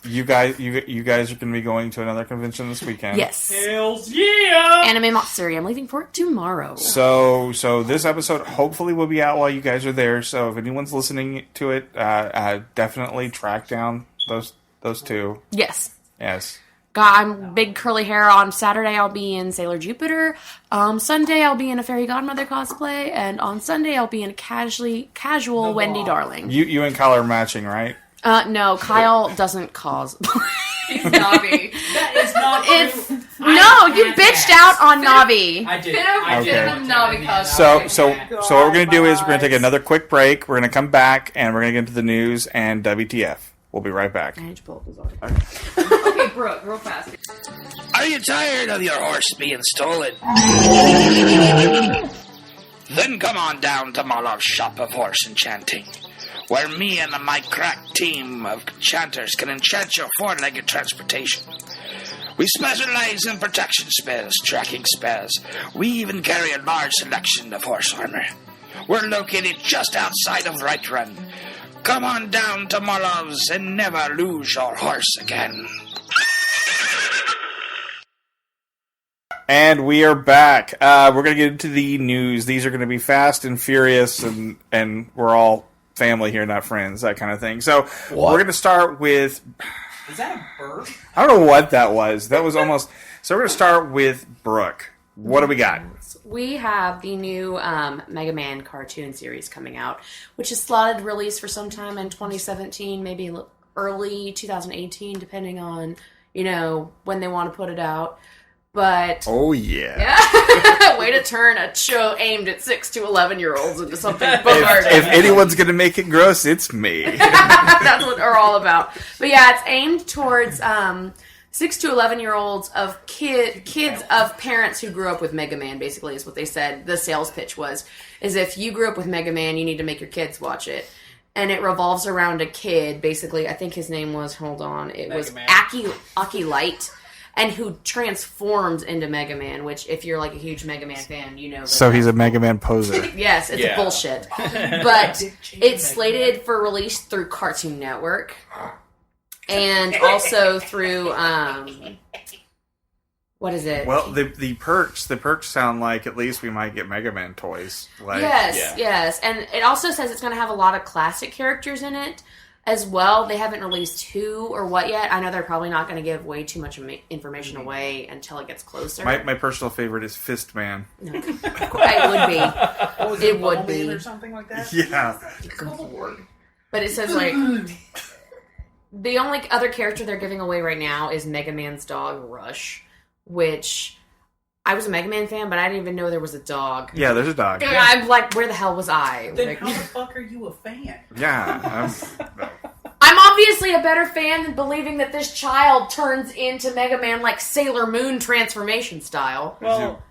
you guys are going to be going to another convention this weekend. Yes. Hells yeah! Anime Matsuri. I'm leaving for it tomorrow. So this episode hopefully will be out while you guys are there. So if anyone's listening to it, definitely track down those two. Yes. Yes. I'm big curly hair. On Saturday, I'll be in Sailor Jupiter. Sunday, I'll be in a Fairy Godmother cosplay. And on Sunday, I'll be in a casual Wendy Darling. You and Kyle are matching, right? No, Kyle doesn't cosplay. He's Navi. That is not It's true. no, you bitched out on Navi. I did. Okay. Navi cosplay. So what we're going to do is we're going to take another quick break. We're going to come back and we're going to get into the news and WTF. We'll be right back. Okay, Brooke, real fast. Are you tired of your horse being stolen? Then come on down to Malov's Shop of Horse Enchanting, where me and my crack team of enchanters can enchant your 4-legged transportation. We specialize in protection spells, tracking spells. We even carry a large selection of horse armor. We're located just outside of Right Run. Come on down to Malov's and never lose your horse again. And we are back. We're going to get into the news. These are going to be fast and furious, and we're all family here, not friends, that kind of thing. So we're going to start with... Is that a bird? I don't know what that was. That was almost... So we're going to start with Brooke. What do we got? We have the new Mega Man cartoon series coming out, which is slotted release for sometime in 2017, maybe early 2018, depending on, when they want to put it out. But Oh, yeah. way to turn a show aimed at 6 to 11-year-olds into something fun. If anyone's going to make it gross, it's me. That's what they're all about. But yeah, it's aimed towards 6 to 11-year-olds of kids of parents who grew up with Mega Man, basically, is what they said. The sales pitch is if you grew up with Mega Man, you need to make your kids watch it. And it revolves around a kid, basically. I think his name was, was Aki Light. And who transforms into Mega Man, which, if you're like a huge Mega Man fan, you know. So he's a Mega Man poser. Yes, it's bullshit. But it's slated for release through Cartoon Network. And also through, What is it? Well, the perks sound like at least we might get Mega Man toys. Like, yes. And it also says it's going to have a lot of classic characters in it as well. They haven't released who or what yet. I know they're probably not going to give way too much information away until it gets closer. My personal favorite is Fist Man. It would be. It would be. Or something like that? Yeah. But it says, like, the only other character they're giving away right now is Mega Man's dog, Rush, which I was a Mega Man fan, but I didn't even know there was a dog. Yeah, there's a dog. I'm like, where the hell was I? Then Like, how the fuck are you a fan? Yeah. I'm obviously a better fan than believing that this child turns into Mega Man like Sailor Moon transformation style. Well,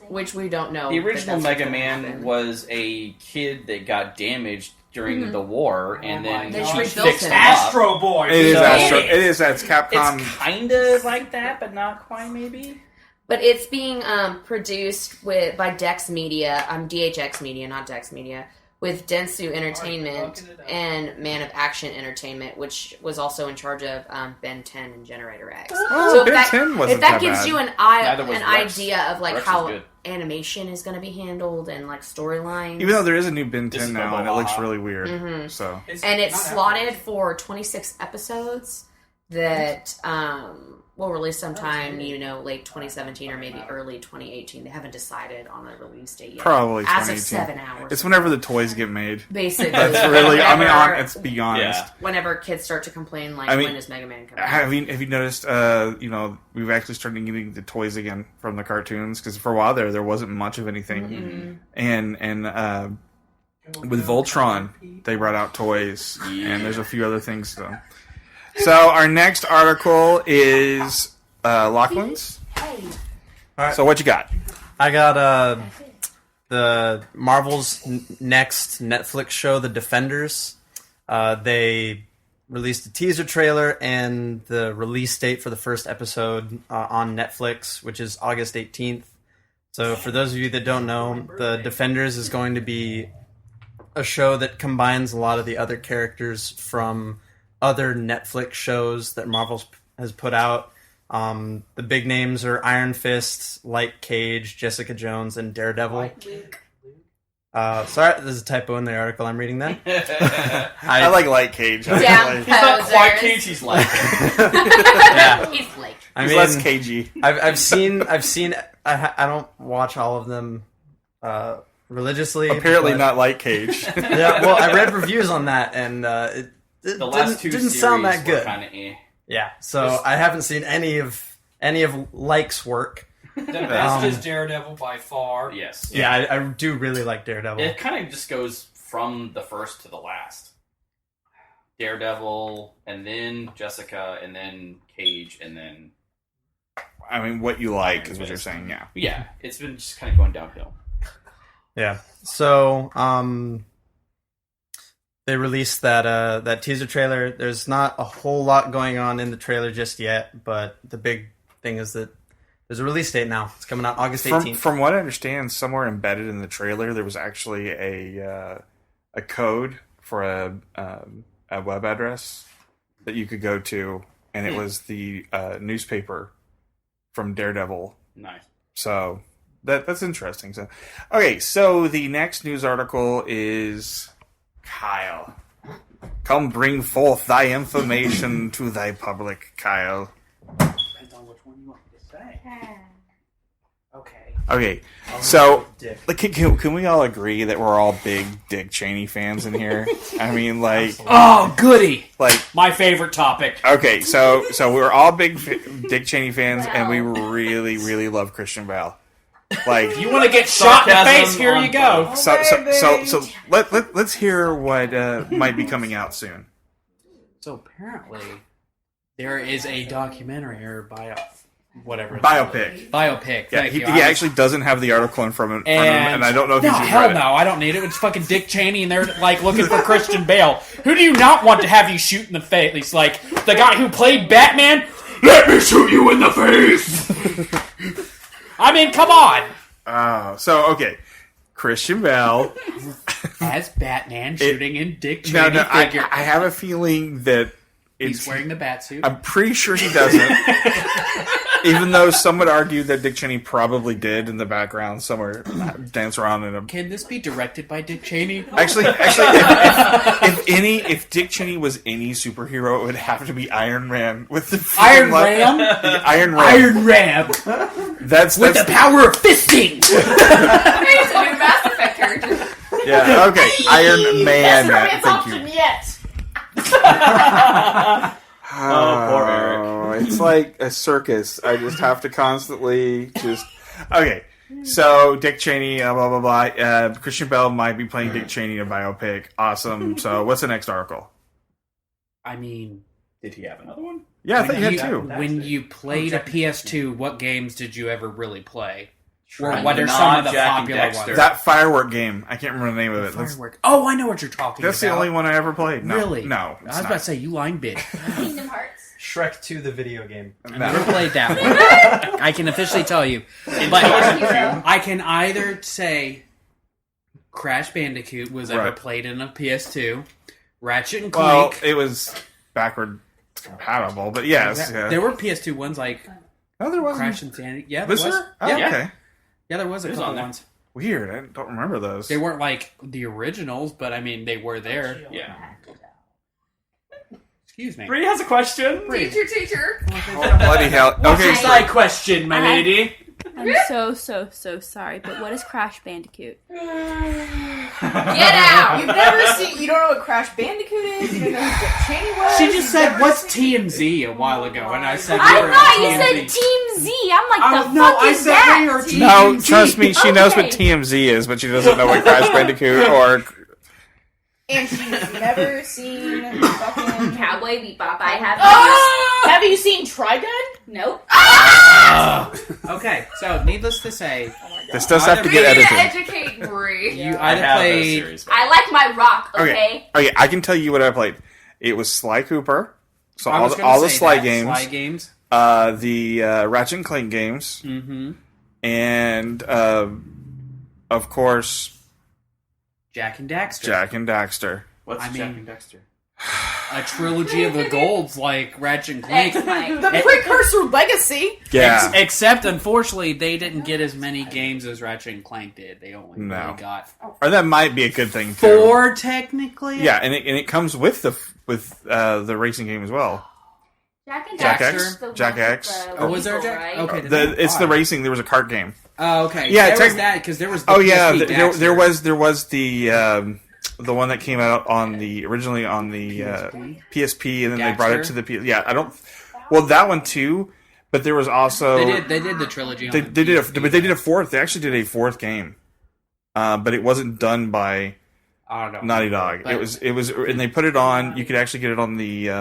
Which we don't know. the original that that's Mega what's gonna Man happen. was a kid that got damaged during the war, and then They she rebuilt fixed him. him up. Astro Boy. It is So- Astro. It is. That's Capcom. It's kind of like that, but not quite, maybe. But it's being produced by Dex Media, DHX Media, not Dex Media, with Dentsu Entertainment and Man of Action Entertainment, which was also in charge of Ben 10 and Generator X. Oh, if Ben that, 10 wasn't if that that gives bad. you an Neither was Rex. idea of like Rex how was good. animation is going to be handled and like storylines. Even though there is a new Ben This 10 is now, and it Babaha. looks really weird. So and it's slotted for 26 episodes that will release sometime, late 2017 or maybe early 2018. They haven't decided on a release date yet. probably as 2018. of 7 hours. It's whenever the toys get made. Basically. That's really. I mean, Whenever- let's be honest. Yeah. Whenever kids start to complain, like, I mean, when is Mega Man coming out? Have you noticed? We've actually started getting the toys again from the cartoons because for a while there wasn't much of anything, and with Voltron they brought out toys, and there's a few other things. So our next article is Lachlan's. Alright. So what you got? I got the Marvel's next Netflix show, The Defenders. They released a teaser trailer and the release date for the first episode on Netflix, which is August 18th. So for those of you that don't know, The Defenders is going to be a show that combines a lot of the other characters from other Netflix shows that Marvel has put out. The big names are Iron Fist, Luke Cage, Jessica Jones, and Daredevil. Sorry, there's a typo in the article I'm reading then. I like Light Cage. Yeah. He's not quite cage, he's like... Yeah. He's like... I He's mean, less cagey. I've seen. I don't watch all of them religiously. Apparently but- not Light Cage. Yeah, well, I read reviews on that, and it The last two didn't series sound that were good. kind of eh. Yeah, so I haven't seen any of Like's work. The best is Daredevil by far. Yes. Yeah, I do really like Daredevil. It kind of just goes from the first to the last. Daredevil, and then Jessica, and then Cage, and then... I mean, what you like is what you're saying. Yeah. Yeah, it's been just kind of going downhill. Yeah. So, they released that teaser trailer. There's not a whole lot going on in the trailer just yet, but the big thing is that there's a release date now. It's coming out August 18th. From what I understand, somewhere embedded in the trailer, there was actually a code for a web address that you could go to, and it was the newspaper from Daredevil. Nice. So that's interesting. So, okay, so the next news article is Kyle. Come bring forth thy information to thy public, Kyle. Depends on which one you want me to say. Okay. Okay, so like, can we all agree that we're all big Dick Cheney fans in here? I mean, like, Oh, goody! like My favorite topic. okay, so we're all big Dick Cheney fans, and we really, really love Christian Bale. Like, You want to get shot in the Sarcasm face? Here on you go. so let's hear what might be coming out soon. So apparently, there is a documentary or whatever. Biopic. Biopic. Yeah, thank he you. actually doesn't have the article in front of him, and I don't know if no, he's hell read it. no, I don't need it. It's fucking Dick Cheney, and they're like looking for Christian Bale. Who do you not want to have you shoot in the face? Like the guy who played Batman. Let me shoot you in the face. I mean, come on. So okay, Christian Bale. As Batman shooting in Dick Cheney No, figure. I have a feeling that He's wearing the bat suit. I'm pretty sure he doesn't. Even though some would argue that Dick Cheney probably did in the background somewhere dance around in a. Can this be directed by Dick Cheney? Actually, if Dick Cheney was any superhero, it would have to be Iron Man with the Iron Ram? Iron Ram. Iron Ram. That's with the power of fisting. He's a new Mass Effect character. Yeah. Okay. Iron Man. Best romance Thank option you. yet. Poor Eric. It's like a circus. I just have to constantly just. Okay. So Dick Cheney, blah blah blah. Christian Bale might be playing Dick Cheney in a biopic. Awesome. So what's the next article? I mean, Did he have another one? Yeah, I think you had two. When you played a PS2, what games did you ever really play? Or Right. what are some of the Non-Jack and popular Dexter. ones? That firework game. I can't remember the name of it. Firework. Oh, I know what you're talking That's about. the only one I ever played. No, Really? No. I was about to say, you lying bitch. Kingdom Hearts. Shrek 2, the video game. I never played that one. I can officially tell you. But I can either say Crash Bandicoot was ever Right. played in a PS2, Ratchet and Well, Clank. it was backward compatible, but yes. Yeah. There were PS2 ones like No, there wasn't. Crash and Sandy. Yeah, there Was was. there? Oh, Yeah. okay. Yeah, there was a It was couple on there. ones. Weird. I don't remember those. They weren't like the originals, but I mean, they were there. Yeah. Excuse me. Bree has a question. Teacher. Oh, bloody hell. Okay, so Side question, my lady. I'm so sorry, but what is Crash Bandicoot? Get out! You've never seen. You don't know what Crash Bandicoot is. You don't know who Dick Cheney was. She just You've said, never "What's seen- TMZ?" a while ago, and I said, I we were thought you TMZ. said Team Z. I'm like, the No, fuck I is said that? we are TMZ. no, trust me, she knows what Okay. TMZ is, but she doesn't know what Crash Bandicoot or. And she's never seen fucking. Cowboy Bebop. I have. Have you seen Trigun? Nope. Okay, so needless to say, This does have to We get need to edited. educate Brie. you I either have those played. series. but- I like my rock. Okay. Okay, I can tell you what I played. It was Sly Cooper. So I was gonna all the say Sly that, games. Sly games. The Ratchet and Clank games. Mm-hmm. And, of course, Jack and Daxter. Jack and Daxter. What's I Jack mean- and Dexter? A trilogy of the golds like Ratchet and Clank. The precursor legacy. Yeah. Except, unfortunately, they didn't get as many games as Ratchet and Clank did. They only No. really got Or that might be a good thing, too. 4, technically. Yeah, and it comes with the racing game as well. Jack and Jack Daxter X? is the one Jack with X? the Oh, was there a people, Jack? right? Okay. then It's the odd. racing. There was a kart game. Oh, okay. Yeah, there was that because there was. The Oh yeah, PSP there Daxter. was the one that came out on the originally on the PSP, and then they brought it Daxter? to the PS. Yeah, I don't. Well, that one too, but there was also They did the trilogy. On they the did PSP. but they did a fourth. They actually did a fourth game, but it wasn't done by I don't know. Naughty Dog. But- It was, and they put it on. You could actually get it on the.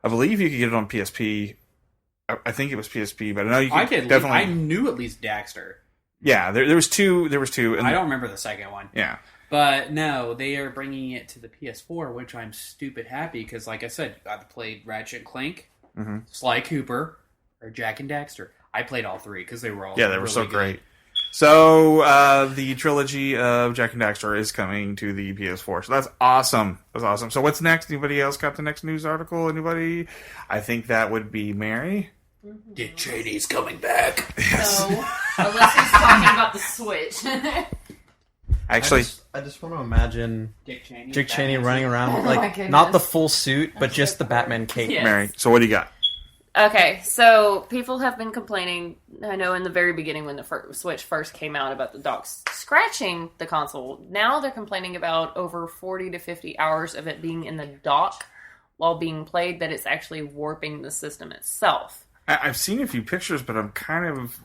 I believe you could get it on PSP. I think it was PSP, but I know you could I could definitely. I knew at least Daxter. Yeah, there was two. There was two. And I don't remember the second one. Yeah. But no, they are bringing it to the PS4, which I'm stupid happy because, like I said, I played Ratchet and Clank, Mm-hmm. Sly Cooper, or Jack and Daxter. I played all three because they were all Yeah, they were really so good. great. So the trilogy of Jack and Daxter is coming to the PS4. So that's awesome. That's awesome. So what's next? Anybody else got the next news article? Anybody? I think that would be Mary. Dick Cheney's coming back. So, Alyssa's talking about the Switch. Actually, I just want to imagine Dick Cheney. Dick Cheney Batman. running around my like goodness. not the full suit, but just the Batman cape. Yeah. Mary. So what do you got? Okay, so people have been complaining, I know in the very beginning when the Switch first came out about the docks scratching the console. Now they're complaining about over 40 to 50 hours of it being in the dock while being played, that it's actually warping the system itself. I've seen a few pictures, but I'm kind of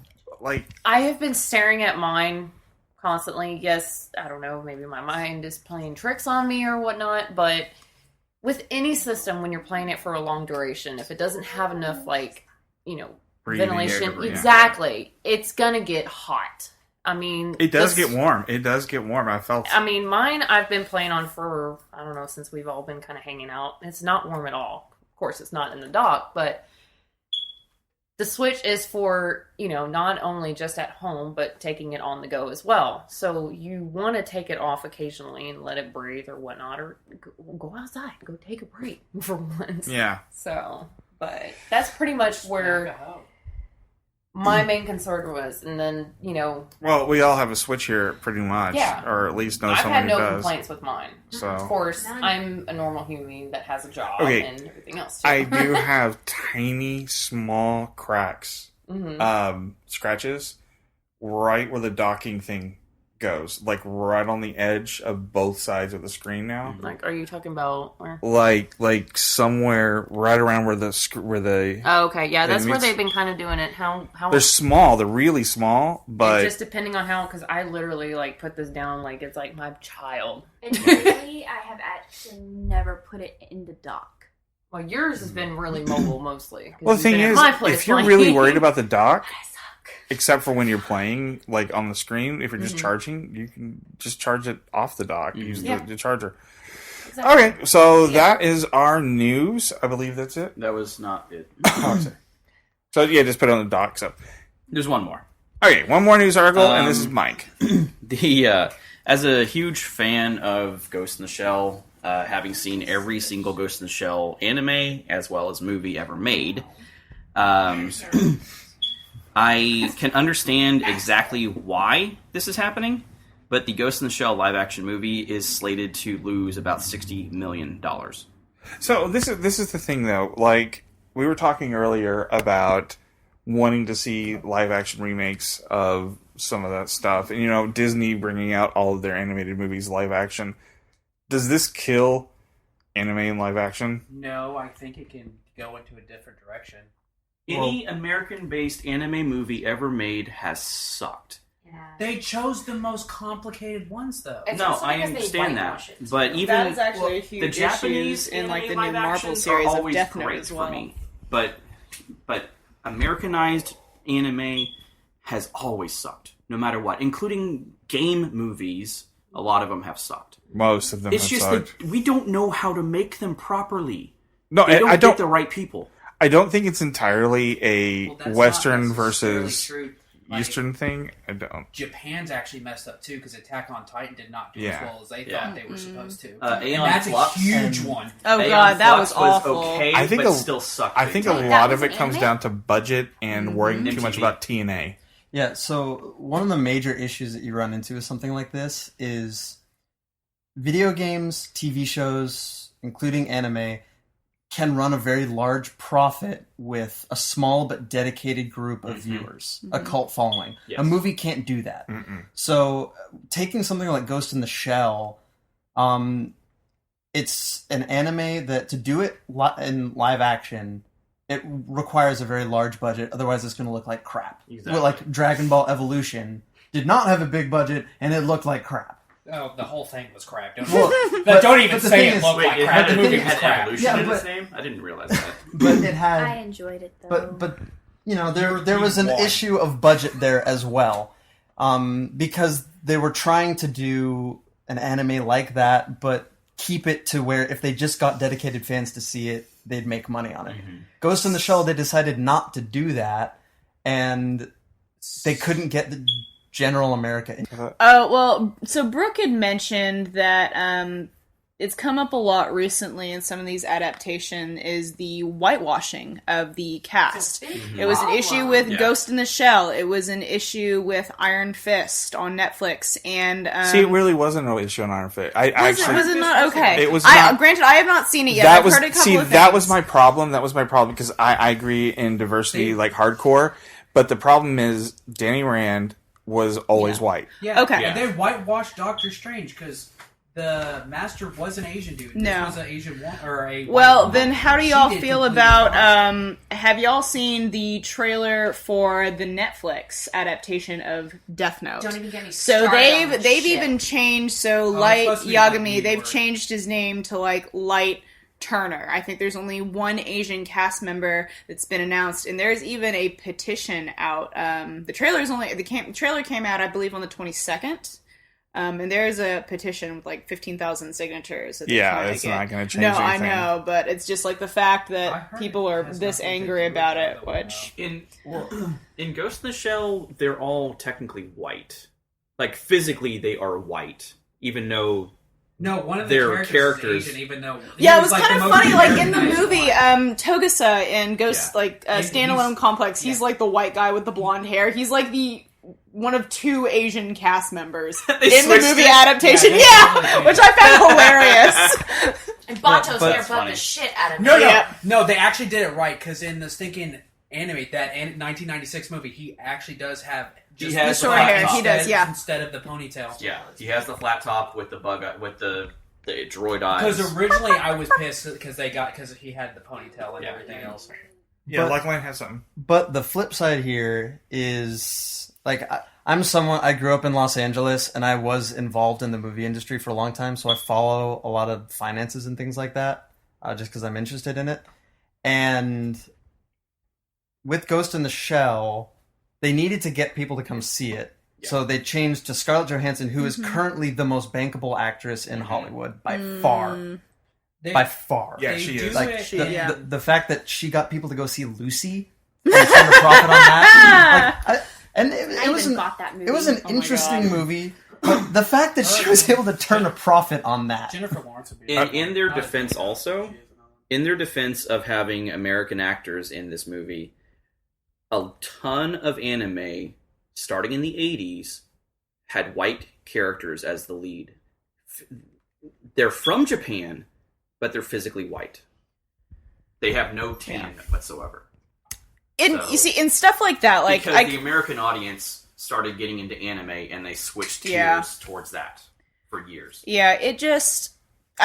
like... I have been staring at mine constantly. Yes, I don't know, maybe my mind is playing tricks on me or whatnot, but with any system, when you're playing it for a long duration, if it doesn't have enough, like, you know, Breathing ventilation, air, yeah. exactly, it's gonna get hot. I mean... It does this- get warm. It does get warm. I felt... I mean, mine I've been playing on for, I don't know, since we've all been kind of hanging out. It's not warm at all. Of course, it's not in the dock, but the Switch is for, you know, not only just at home, but taking it on the go as well. So you want to take it off occasionally and let it breathe or whatnot, or go outside, go take a break for once. Yeah. So, But that's pretty much where my main concern was. And then, Well, we all have a Switch here, pretty much. Yeah. Or at least know I've someone had no who does. complaints with mine. So. Of course, I'm a normal human that has a job Okay. and everything else, too. I do have tiny, small cracks, scratches, right where the docking thing goes, like right on the edge of both sides of the screen now. Like, are you talking about where? Like somewhere right around where the Oh, okay, yeah, that's where meets- they've been kind of doing it. How they're small, they're really small, but just depending on how, because I literally put this down like it's like my child. Admittedly, I have actually never put it in the dock. Well, yours has been really mobile mostly. 'Cause well, the you've thing been at is, my place if you're playing. really worried about the dock, I suck. except for when you're playing, like on the screen, if you're just charging, you can just charge it off the dock. Use the charger. Exactly. Okay, so that is our news. I believe that's it. That was not it. So yeah, just put it on the dock. So There's one more. okay, one more news article, and this is Mike. As a huge fan of Ghost in the Shell, having seen every single Ghost in the Shell anime as well as movie ever made, I can understand exactly why this is happening, but the Ghost in the Shell live-action movie is slated to lose about $60 million. So this is the thing, though. Like we were talking earlier about wanting to see live-action remakes of some of that stuff, and Disney bringing out all of their animated movies live-action. Does this kill anime and live-action? No, I think it can go into a different direction. Any American-based anime movie ever made has sucked. They chose the most complicated ones, though. It's No, also I because they understand whitewash that, it. but even That is actually a huge the Japanese issue in like the anime new live Marvel actions series are of always Death Note great as well. for me. But Americanized anime has always sucked, no matter what, including game movies. A lot of them have sucked. Most of them It's have just sucked. that we don't know how to make them properly. No, They don't I get don't. the right people. I don't think it's entirely a Well, that's Western not necessarily versus true. Like, Eastern thing. I don't. Japan's actually messed up too because Attack on Titan did not do Yeah. as well as they Yeah. thought they were supposed to. Aeon and that's Flux a huge and- one. Oh Aeon god, that Flux was awful. okay, I think but a- still sucked. I big think a time. lot That of was it an comes anime? down to budget and worrying too much MTV. about TNA. Yeah, so one of the major issues that you run into with something like this is video games, TV shows, including anime, can run a very large profit with a small but dedicated group of viewers, a cult following. Yes. A movie can't do that. So taking something like Ghost in the Shell, it's an anime that to do it in live action, it requires a very large budget. Otherwise, it's going to look like crap. Exactly. Well, like Dragon Ball Evolution did not have a big budget, and it looked like crap. Oh, the whole thing was crap. Don't, Well, don't even but the say thing it is- looked Wait, like it crap. had, The movie it was had crap. evolution Yeah, in its but- name? I didn't realize that. But it had. I enjoyed it though. But there was an issue of budget there as well, because they were trying to do an anime like that, but keep it to where if they just got dedicated fans to see it, they'd make money on it. Ghost in the Shell, they decided not to do that, and they couldn't get the general America into it. Oh, well, so Brooke had mentioned that it's come up a lot recently in some of these adaptation is the whitewashing of the cast. It was an issue with Yeah. Ghost in the Shell. It was an issue with Iron Fist on Netflix. And See, it really wasn't an issue on Iron Fist. was it not okay? It was I, not- granted, I have not seen it yet. That I've was heard a couple of that things. was my problem. That was my problem because I agree in diversity like hardcore, but the problem is Danny Rand was always white. Yeah. Okay. And they whitewashed Doctor Strange because the Master was an Asian dude. This No. was an Asian one or a. Well, white then woman. how do She y'all did feel completely about, fine. have y'all seen the trailer for the Netflix adaptation of Death Note? Don't even get me So started on they've that shit. even changed, so it's Light supposed to be like Yagami, New they've York. changed his name to like Light Turner. I think there's only one Asian cast member that's been announced, and there's even a petition out. The trailer came out, I believe, on the 22nd. And there's a petition with like 15,000 signatures. That they're Yeah, trying to it's get. not going to change No, anything. I know, but it's just like the fact I that heard people it are has this nothing to angry do about with it, that, though. which In Ghost in the Shell, they're all technically white. Like physically, they are white, even though No, one of the their characters. Asian, even though Yeah, it was kind of funny. Like in the Asian. movie, Togusa in Ghost, Standalone Complex, he's like the white guy with the blonde hair. He's like the one of 2 Asian cast members in the movie adaptation. Which I found hilarious. And Bato's but- hair bugged the shit out of me. No, they actually did it right because in the stinking anime, that 1996 movie, he actually does have just has the short hair. He does, instead of the ponytail. Yeah, he has the flat top with the with the droid eyes. Because originally I was pissed because he had the ponytail and everything else. Yeah, But- Luckland has something. But the flip side here is like I grew up in Los Angeles and I was involved in the movie industry for a long time, so I follow a lot of finances and things like that just because I'm interested in it. And with Ghost in the Shell, they needed to get people to come see it. Yeah. So they changed to Scarlett Johansson, who is currently the most bankable actress in Hollywood by far. By far. Yeah, she is. Like, the fact that she got people to go see Lucy and turn a profit on that. It was an interesting movie. But the fact that she was able to turn a profit on that. Jennifer Lawrence would be in their defense also, in their defense of having American actors in this movie, a ton of anime starting in the 80s had white characters as the lead. They're from Japan, but they're physically white. They have no tan whatsoever. You see, in stuff like that, like because the American audience started getting into anime and they switched gears towards that for years. Yeah, I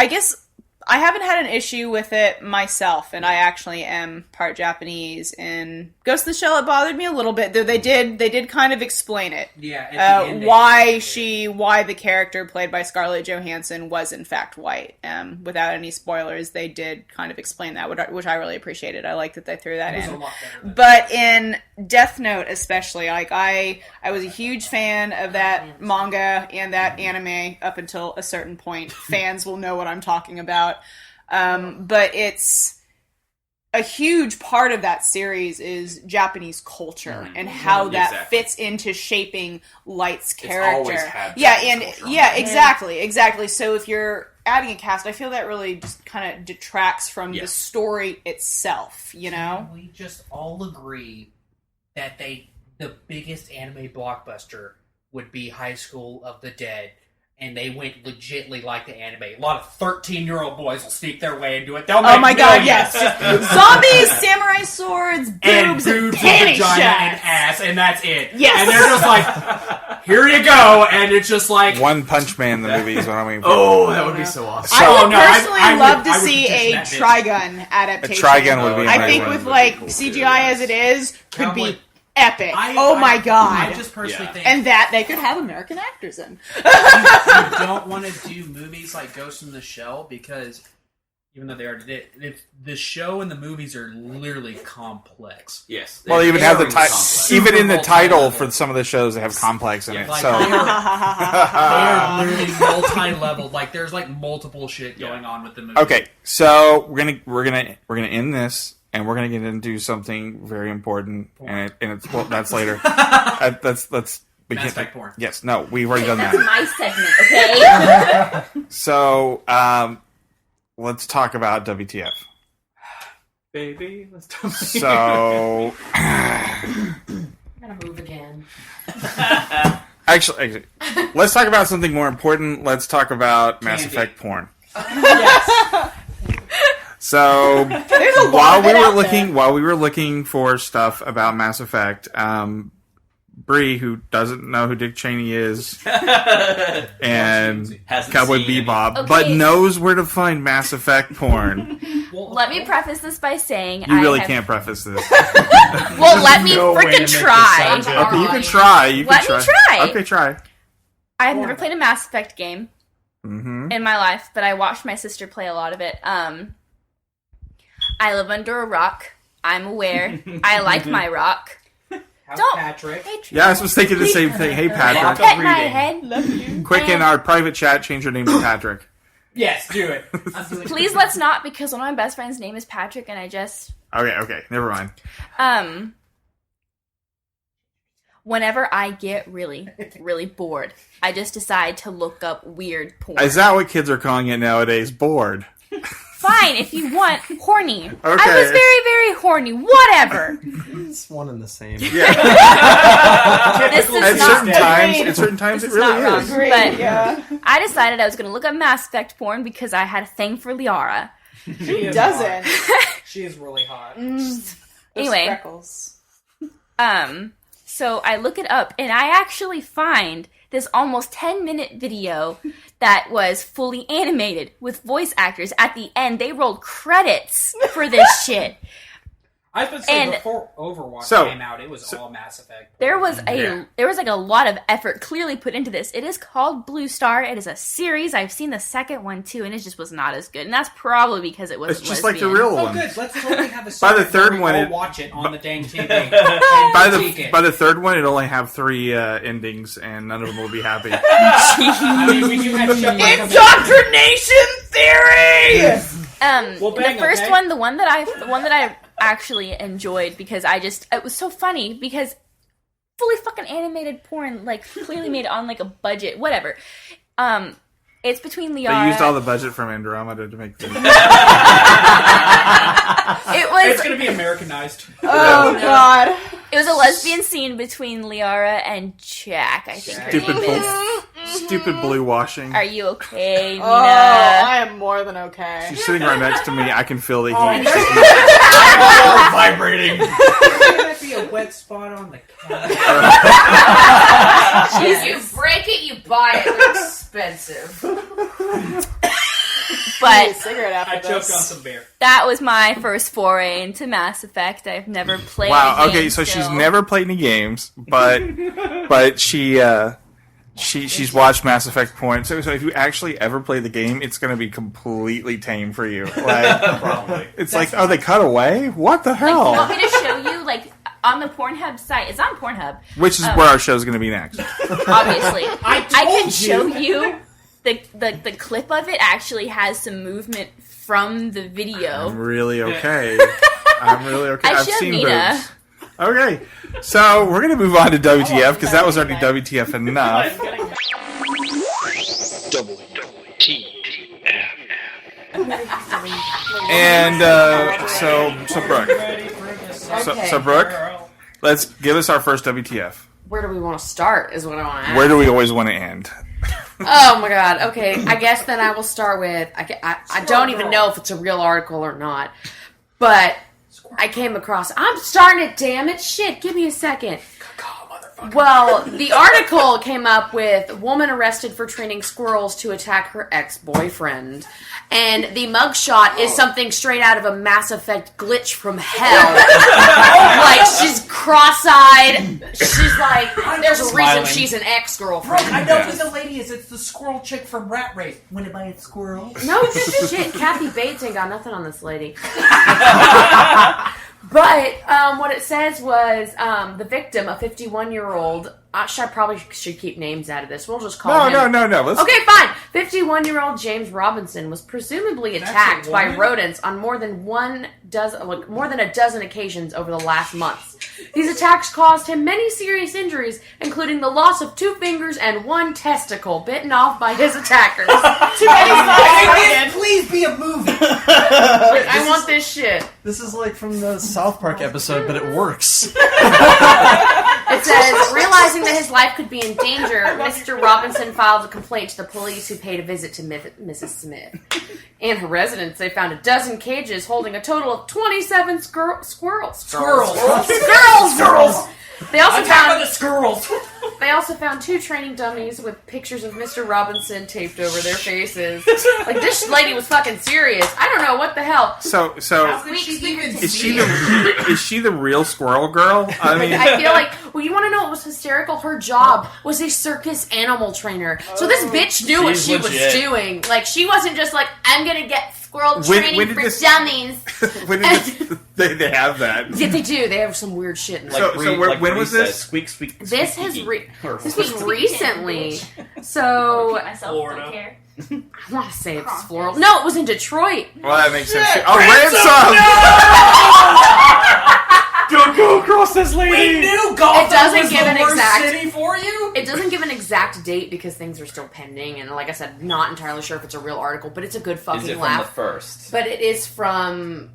guess I haven't had an issue with it myself, and I actually am part Japanese. In Ghost in the Shell, it bothered me a little bit, though they did kind of explain it. Yeah, why the character played by Scarlett Johansson was in fact white. Without any spoilers, they did kind of explain that, which I really appreciated. I like that they threw that in. But in Death Note, especially, like I was a huge fan of that manga and that anime up until a certain point. Fans will know what I'm talking about. But it's a huge part of that series is Japanese culture and how that fits into shaping Light's character. Exactly. So if you're adding a cast, I feel that really just kind of detracts from the story itself, you know? Can we just all agree that the biggest anime blockbuster would be High School of the Dead? And they went legitly like the anime. A lot of 13-year-old boys will sneak their way into it. They'll make millions. Yes. Zombies, samurai swords, boobs, and panty vagina shots. and ass, and that's it. Yes. And they're just like, here you go, and it's just like... One Punch Man, the movie is what I'm waiting for. Oh, that would be so awesome. I would personally love to see a Trigun adaptation. A Trigun would be I think with like CGI as it is, could be epic. My god. I just personally think... And that they could have American actors in. You don't want to do movies like Ghost in the Shell because, even though they already did, the show and the movies are literally complex. Yes. Well, they even have the title. Even in the title multi-level. for some of the shows, they have complex in it. Like, So they are literally multi-level. Like there's like multiple shit going on with the movie. okay, so we're gonna end this. And we're gonna get into something very important, and it's that's later. Let's begin. Mass Effect porn. Yes, no, we've already done That's that. my segment, okay? So let's talk about WTF. Baby, let's talk. So I'm gonna move again. actually, let's talk about something more important. Let's talk about Mass Effect porn. Yes. So There's a lot while of we it were out looking, while we were looking for stuff about Mass Effect, Bree, who doesn't know who Dick Cheney is, and Hasn't Cowboy seen Bebop, Okay. but knows where to find Mass Effect porn. Let me preface this by saying You really can't preface this. Well, let me no way to make freaking this try. sound Okay, you can try. You can Let me try. Okay, try. I have never played a Mass Effect game Mm-hmm. in my life, but I watched my sister play a lot of it. I live under a rock. I'm aware. I like my rock. How's Don't- Patrick? Yeah, I was thinking the same thing. Hey, Patrick. Pet my head. Quick in our private chat, change your name to Patrick. Yes, do it. Please let's not, because one of my best friend's name is Patrick, and I just... Okay, never mind. whenever I get really, really bored, I just decide to look up weird porn. Is that what kids are calling it nowadays? Bored. Fine, if you want. Horny. Okay. I was very, very horny. Whatever. It's one and the same. Yeah. This is At not certain times This it really not is. wrong, but I decided I was going to look up Mass Effect porn because I had a thing for Liara. Who doesn't? She is really hot. Anyway. Freckles. So I look it up, and I actually find this almost 10-minute video that was fully animated with voice actors. At the end, they rolled credits for this shit. I was saying And- before Overwatch came out, it was all Mass Effect. There was like a lot of effort clearly put into this. It is called Blue Star. It is a series. I've seen the second one too, and it just was not as good. And that's probably because it wasn't It's just lesbian. like the real Oh, one. good. Let's totally have a By the segment third where we one, all it- watch it on the dang TV. By the third one, it'll only have 3 endings, and none of them will be happy. I mean, we do have shit like Indoctrination theory. Well, the bang, first okay? one, the one that I actually enjoyed because it was so funny because fully fucking animated porn, like clearly made on like a budget, whatever. It's between Liara. They used all the budget from Andromeda to make this. It was. It's going to be Americanized. Oh god. It was a lesbian scene between Liara and Jack. I think. her Stupid name is. stupid blue washing. Are you okay, Nina? Oh, I am more than okay. She's sitting right next to me. I can feel the heat. Oh, vibrating. There's going to be a wet spot on the couch. You break it, you buy it. They're expensive. Need a But cigarette I after choked this. on some beer. that was my first foray into Mass Effect. I've never played. Wow. a Okay, game so she's still. never played any games, but she's watched Mass Effect porn. So if you actually ever play the game, it's going to be completely tame for you. Like, Probably. it's like, oh, they cut away? What the Like, you want hell? me to show you, like, on the Pornhub site? It's on Pornhub, Which is where our show's going to be next. obviously. I can told show you. you the clip of it actually has some movement from the video. I'm really okay. I'm really okay. I I've showed seen Nina. boobs. Okay, so we're going to move on to WTF because that was already WTF enough. And so Brooke, Ready for this? so Brooke, let's give us our first WTF. Where do we want to start is what I want to ask. Where do we always want to end? Oh my god, okay. I guess then I will start with, I don't even know if it's a real article or not, but I came across, I'm starting it, damn it, shit, give me a second. Well, the article came up with woman arrested for training squirrels to attack her ex-boyfriend. And the mugshot is something straight out of a Mass Effect glitch from hell. Like, she's cross-eyed. She's like, there's a reason Smiling. she's an ex-girlfriend. I know who the lady is. It's the squirrel chick from Rat Race. Wanted by a squirrel. No shit, Kathy Bates ain't got nothing on this lady. But what it says was the victim, a 51-year-old. I probably should keep names out of this. We'll just call him. No. Let's. Okay, fine. 51-year-old James Robinson was presumably attacked by rodents on more than a dozen occasions over the last months. These attacks caused him many serious injuries, including the loss of 2 fingers and 1 testicle bitten off by his attackers. Please be a movie. I want this shit. This is like from the South Park episode, but it works. It says, realizing that his life could be in danger, Mr. Robinson filed a complaint to the police, who paid a visit to Mrs. Smith. In her residence, they found a dozen cages holding a total of 27 squirrels. Squirrels! They also found the squirrels. They also found 2 training dummies with pictures of Mr. Robinson taped over their faces. Like, this lady was fucking serious. I don't know what the hell. So is she the real squirrel girl? I mean, I feel like, well, you want to know what was hysterical? Her job was a circus animal trainer. So this bitch knew what She's she was legit. doing. Like, she wasn't just like, I'm gonna get squirrel training when did for this- dummies. when did they have that? Yeah, they do. They have some weird shit in there. So when was this? Squeak, squeak. This squeaky. this was recently. So Myself, Florida. don't care. I want to say it's floral. No, it was in Detroit. Well, that makes sense. Oh, ransom! Don't go across this lady. We knew Gotham It doesn't was give the an worst exact- city for you. It doesn't give an exact date because things are still pending, and like I said, not entirely sure if it's a real article, but it's a good fucking Is it from laugh. the first? But it is from.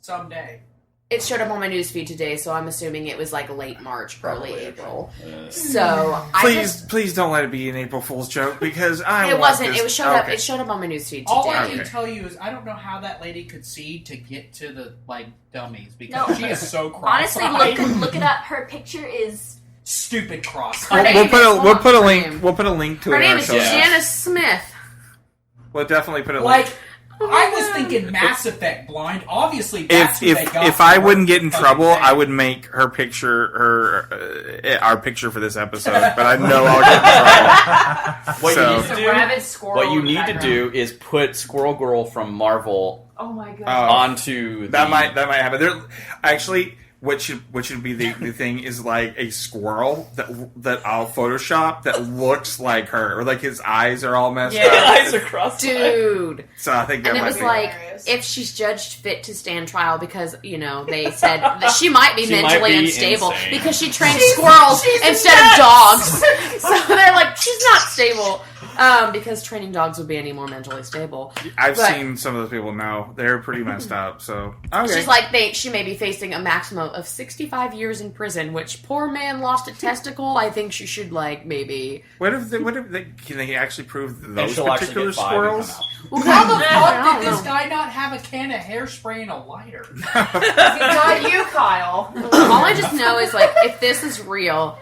Someday. It showed up on my newsfeed today, so I'm assuming it was like late March, early April. So Please don't let it be an April Fool's joke because I. It wasn't. This. It was showed up. It showed up on my newsfeed today. All I can tell you is I don't know how that lady could see to get to the dummies because No. she is so cross. Honestly, look it up. Her picture is stupid cross. Her name We'll is- put hold on, a her link. name. We'll put a link to Her it. name is ourselves. Janice Smith. We'll definitely put a link. Like I was thinking Mass Effect blind. Obviously, that's who they got. If I for wouldn't get in fucking trouble, thing. I would make her picture our picture for this episode. But I know I'll get in trouble. What So- you need It's to a do, rabid squirrel. what you in the need to background. do is put Squirrel Girl from Marvel Oh my god. onto That might happen. There, actually, what should be the thing is like a squirrel that I'll Photoshop that looks like her, or like his eyes are all messed up. eyes are crossed. Dude. So I think that And it might was be like, hilarious. if she's judged fit to stand trial because, they said that she might be She might mentally be unstable insane. because she trained squirrels instead of dogs. So they're like, she's not stable. Because training dogs would be any more mentally stable. I've But- seen some of those people now; they're pretty messed up. So okay. She's like, she may be facing a maximum of 65 years in prison, which poor man lost a testicle. I think she should, maybe. What if can they actually prove And those she'll actually particular get 5 and come squirrels? out. Well, How the I fuck don't did this know. guy not have a can of hairspray and a lighter? Not you, Kyle. All I just know is, if this is real,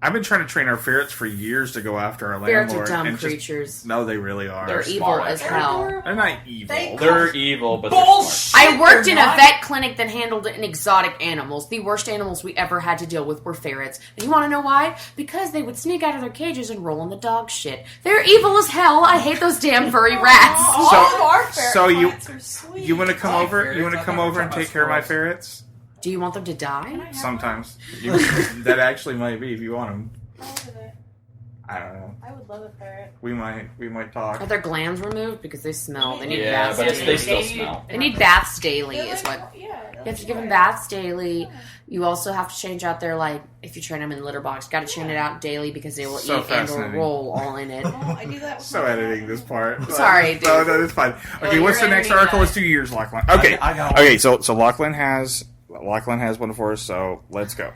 I've been trying to train our ferrets for years to go after our ferrets landlord. are dumb and just- creatures. no, they really are. They're evil smart, as actually. hell. They're not evil. They're evil, but Bullshit! I worked in a They're vet clinic that handled exotic animals. The worst animals we ever had to deal with were ferrets. And you want to know why? Because they would sneak out of their cages and roll in the dog shit. They're evil as hell. I hate those damn furry rats. All of our ferret so you- clients are sweet. You want to come I like over? ferrets. You want to I come thought we over were and talking take care of my about ferrets? Do you want them to die? Sometimes. That actually might be if you want them. I don't know. I would love a ferret. We might talk. Are their glands removed? Because they smell. They need yeah, baths but daily. they still smell. They need baths daily is what. Yeah. You have to give them baths daily. You also have to change out their, if you train them in litter box, got to change it out daily because they will So eat and or fascinating. roll all in it. Oh, I do that with So my editing this part. Sorry, dude. No, that's fine. Okay, you're what's the next editing article? that. Let's do yours, Lachlan. Okay, I got okay. So Lachlan has one for us. So let's go.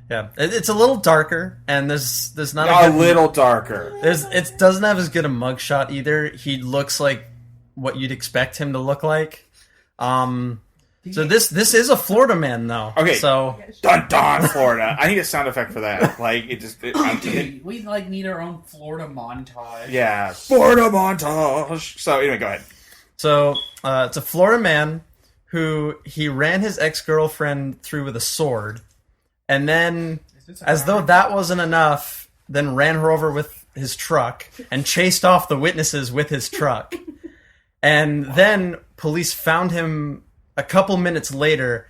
Yeah, it's a little darker, and there's not A good, little darker. it doesn't have as good a mugshot either. He looks like what you'd expect him to look like. So this is a Florida man though. Okay. So Dun dun, Florida. I need a sound effect for that. Dude, we need our own Florida montage. yeah, Florida montage. So anyway, go ahead. So it's a Florida man who he ran his ex-girlfriend through with a sword, and then, as though that wasn't enough, then ran her over with his truck and chased off the witnesses with his truck. And then police found him a couple minutes later,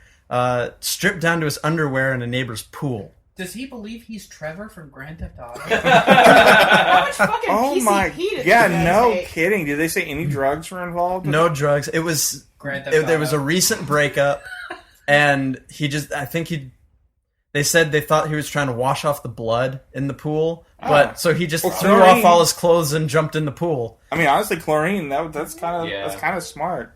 stripped down to his underwear in a neighbor's pool. Does he believe he's Trevor from Grand Theft Auto? How much fucking Oh PCP my, did this yeah, guy no take? kidding. Did they say any drugs were involved? No drugs. It was Grand Theft there was a Auto. recent breakup, and they said they thought he was trying to wash off the blood in the pool, but so he just Well, threw chlorine. off all his clothes and jumped in the pool. I mean, honestly, chlorine. That's kind of Yeah. that's kind of smart.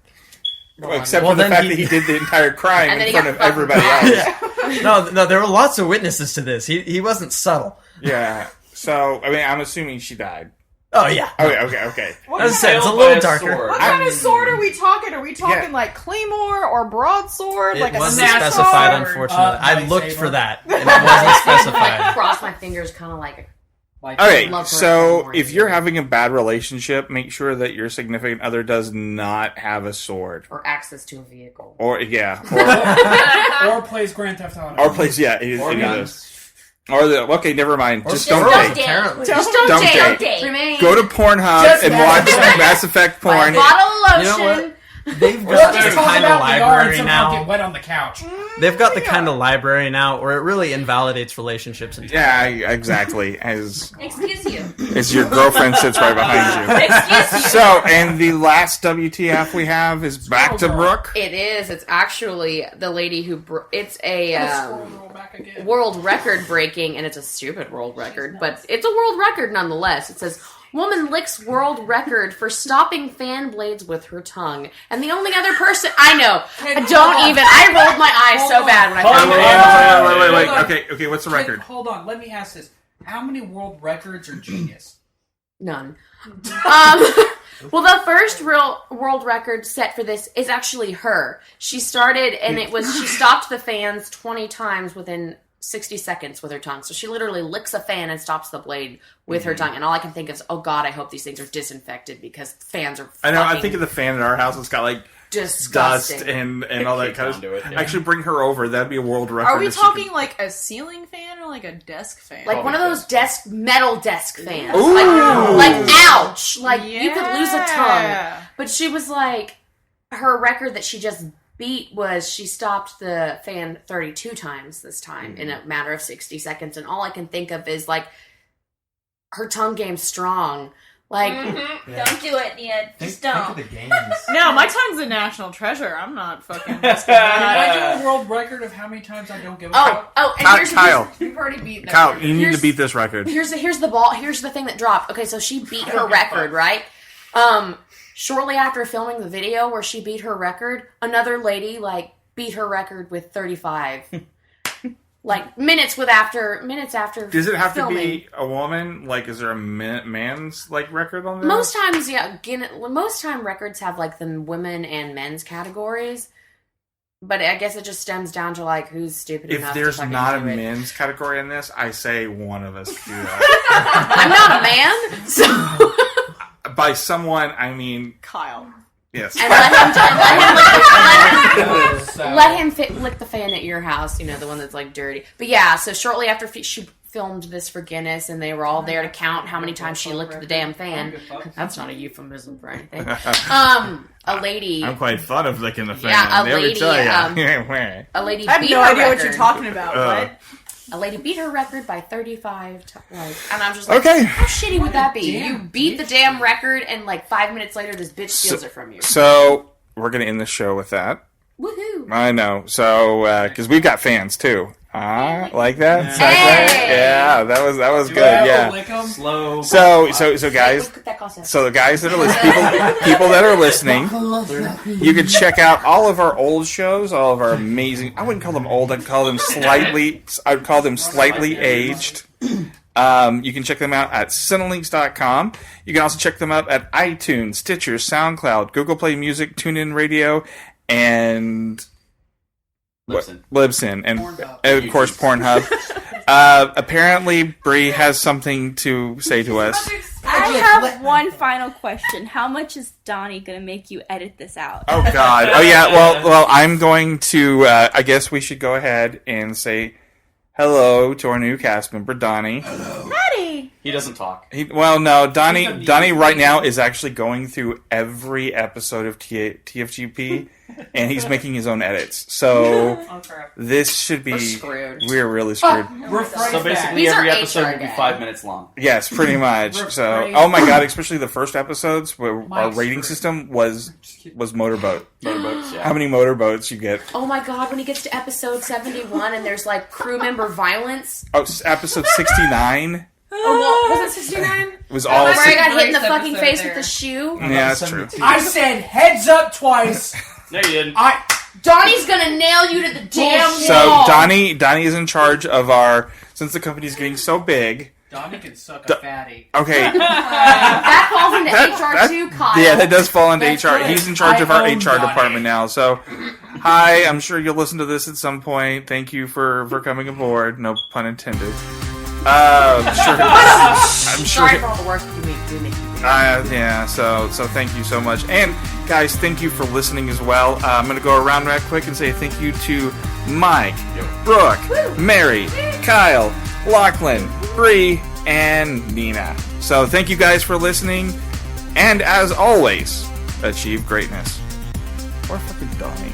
Except Well, for the then fact he- that he did the entire crime And then in he front of got everybody fucking else. No, there were lots of witnesses to this. He wasn't subtle. Yeah. So I mean, I'm assuming she died. Oh yeah. Okay. What As I kind said, it's a Killed little by a darker. sword. What kind of sword are we talking? Are we talking Yeah. like claymore or broadsword? It like a wasn't snap specified, sword? unfortunately. I looked lightsaber. for that, and it wasn't specified. Cross my fingers, kind of like. Like, Okay, Love her so more if than you're you. having a bad relationship, make sure that your significant other does not have a sword. Or access to a vehicle. Or or plays Grand Theft Auto. or please, yeah, any of those. Or okay, never mind. Just don't Squirrels, date. apparently. Just Don't don't date. date. Remain. Go to Pornhub Just and watch Mass Effect porn. Bottle of You know lotion. what? They've Or got just the talk kind of about VR and library somehow get now. wet on the couch. They've got the kind of library now where it really invalidates relationships. Yeah, exactly. As Excuse you. you. It's your girlfriend sits right behind you. Excuse you. So, and the last WTF we have is back to Brooke. It is. It's actually the lady who. It's a world record breaking, and it's a stupid world record, but it's a world record nonetheless. It says, woman licks world record for stopping fan blades with her tongue. And the only other person I know, I rolled my eyes so bad when I found it. Okay, what's the record? Hold on, let me ask this. How many world records are genius? None. Well, the first real world record set for this is actually her. She started, and she stopped the fans 20 times within 60 seconds with her tongue. So she literally licks a fan and stops the blade with her tongue. And all I can think is, oh God, I hope these things are disinfected because fans are I know, I think of the fan in our house that's got like disgusting. dust and all that kind of stuff. Actually, bring her over. That'd be a world record. Are we talking like a ceiling fan or like a desk fan? Like one of those metal desk fans. Ooh. Like ouch! Like you could lose a tongue. Yeah. But she was like, her record that she just beat was she stopped the fan 32 times this time in a matter of 60 seconds. And all I can think of is like, her tongue game's strong. Like, Don't do it, Nia. Just don't. Think of the games. No, my tongue's a national treasure. I'm not fucking. Can I do a world record of how many times I don't give a fuck? and here's Kyle. We've already beaten that. Kyle, you need to beat this record. Here's the ball. Here's the thing that dropped. Okay, so she beat her record, right? Shortly after filming the video where she beat her record, another lady beat her record with 35. minutes after Does it have filming. to be a woman? Like, is there a man's record on there? Most times, yeah. Most time records have the women and men's categories, but I guess it just stems down to who's stupid enough. If there's to not a do it. men's category in this, I say one of us can do that. I'm not a man, so. By someone, I mean Kyle. yes. And let him lick the fan at your house, the one that's dirty. But yeah, so shortly after she filmed this for Guinness, and they were all there to count how many times she licked the damn fan. That's not a euphemism for anything. A lady. I'm quite fond of licking the fan. Yeah, They would tell ya. A lady. I have beat no her idea what record. you're talking about. What? A lady beat her record by 35 times. And I'm just like, Okay. how shitty would that be? You beat the damn record, and 5 minutes later, this bitch steals it from you. So we're gonna end the show with that. Woohoo! I know. So because we've got fans too. Like that? Hey! Yeah, that was good. Yeah. Slow. So guys. What could that cost us? So the guys that are listening, people that are listening, you can check out all of our old shows, all of our amazing. I wouldn't call them old. I'd call them slightly aged. You can check them out at Cinelinks.com. You can also check them out at iTunes, Stitcher, SoundCloud, Google Play Music, TuneIn Radio, and Libsyn, and of course Pornhub. Apparently, Bree has something to say to us. I have one final question. How much is Donnie going to make you edit this out? Oh God! Oh yeah. Well, I'm going to. I guess we should go ahead and say hello to our new cast member, Donnie. Howdy! He doesn't talk. No, Donnie right now is actually going through every episode of TFGP, and he's making his own edits. So this should be. We're really screwed. So basically, every episode will be 5 minutes long. Yes, pretty much. So, oh my God! Especially the first episodes where our rating system was motorboat. Motorboats. Yeah. How many motorboats you get? Oh my God! When he gets to episode 71 and there's crew member violence. Oh, episode 69. Oh, well, was it 69? It was all. Where I got hit in the Great fucking episode face there. with the shoe. Yeah, that's true. I said heads up twice. No, you didn't. Donnie's gonna nail you to the damn wall. So Donnie is in charge of our. Since the company's getting so big. Donnie can suck a fatty. Okay. That falls into HR too, Kyle. Yeah, that does fall into HR. good. He's in charge of our I own HR Donnie. department now. So, hi, I'm sure you'll listen to this at some point. Thank you for coming aboard. No pun intended. I'm sure. Sorry for all the work you make. Yeah. So thank you so much, and guys, thank you for listening as well. I'm gonna go around right quick and say thank you to Mike, Brooke, Mary, Kyle, Lachlan, Bree, and Nina. So thank you guys for listening, and as always, achieve greatness. Or fucking Donnie.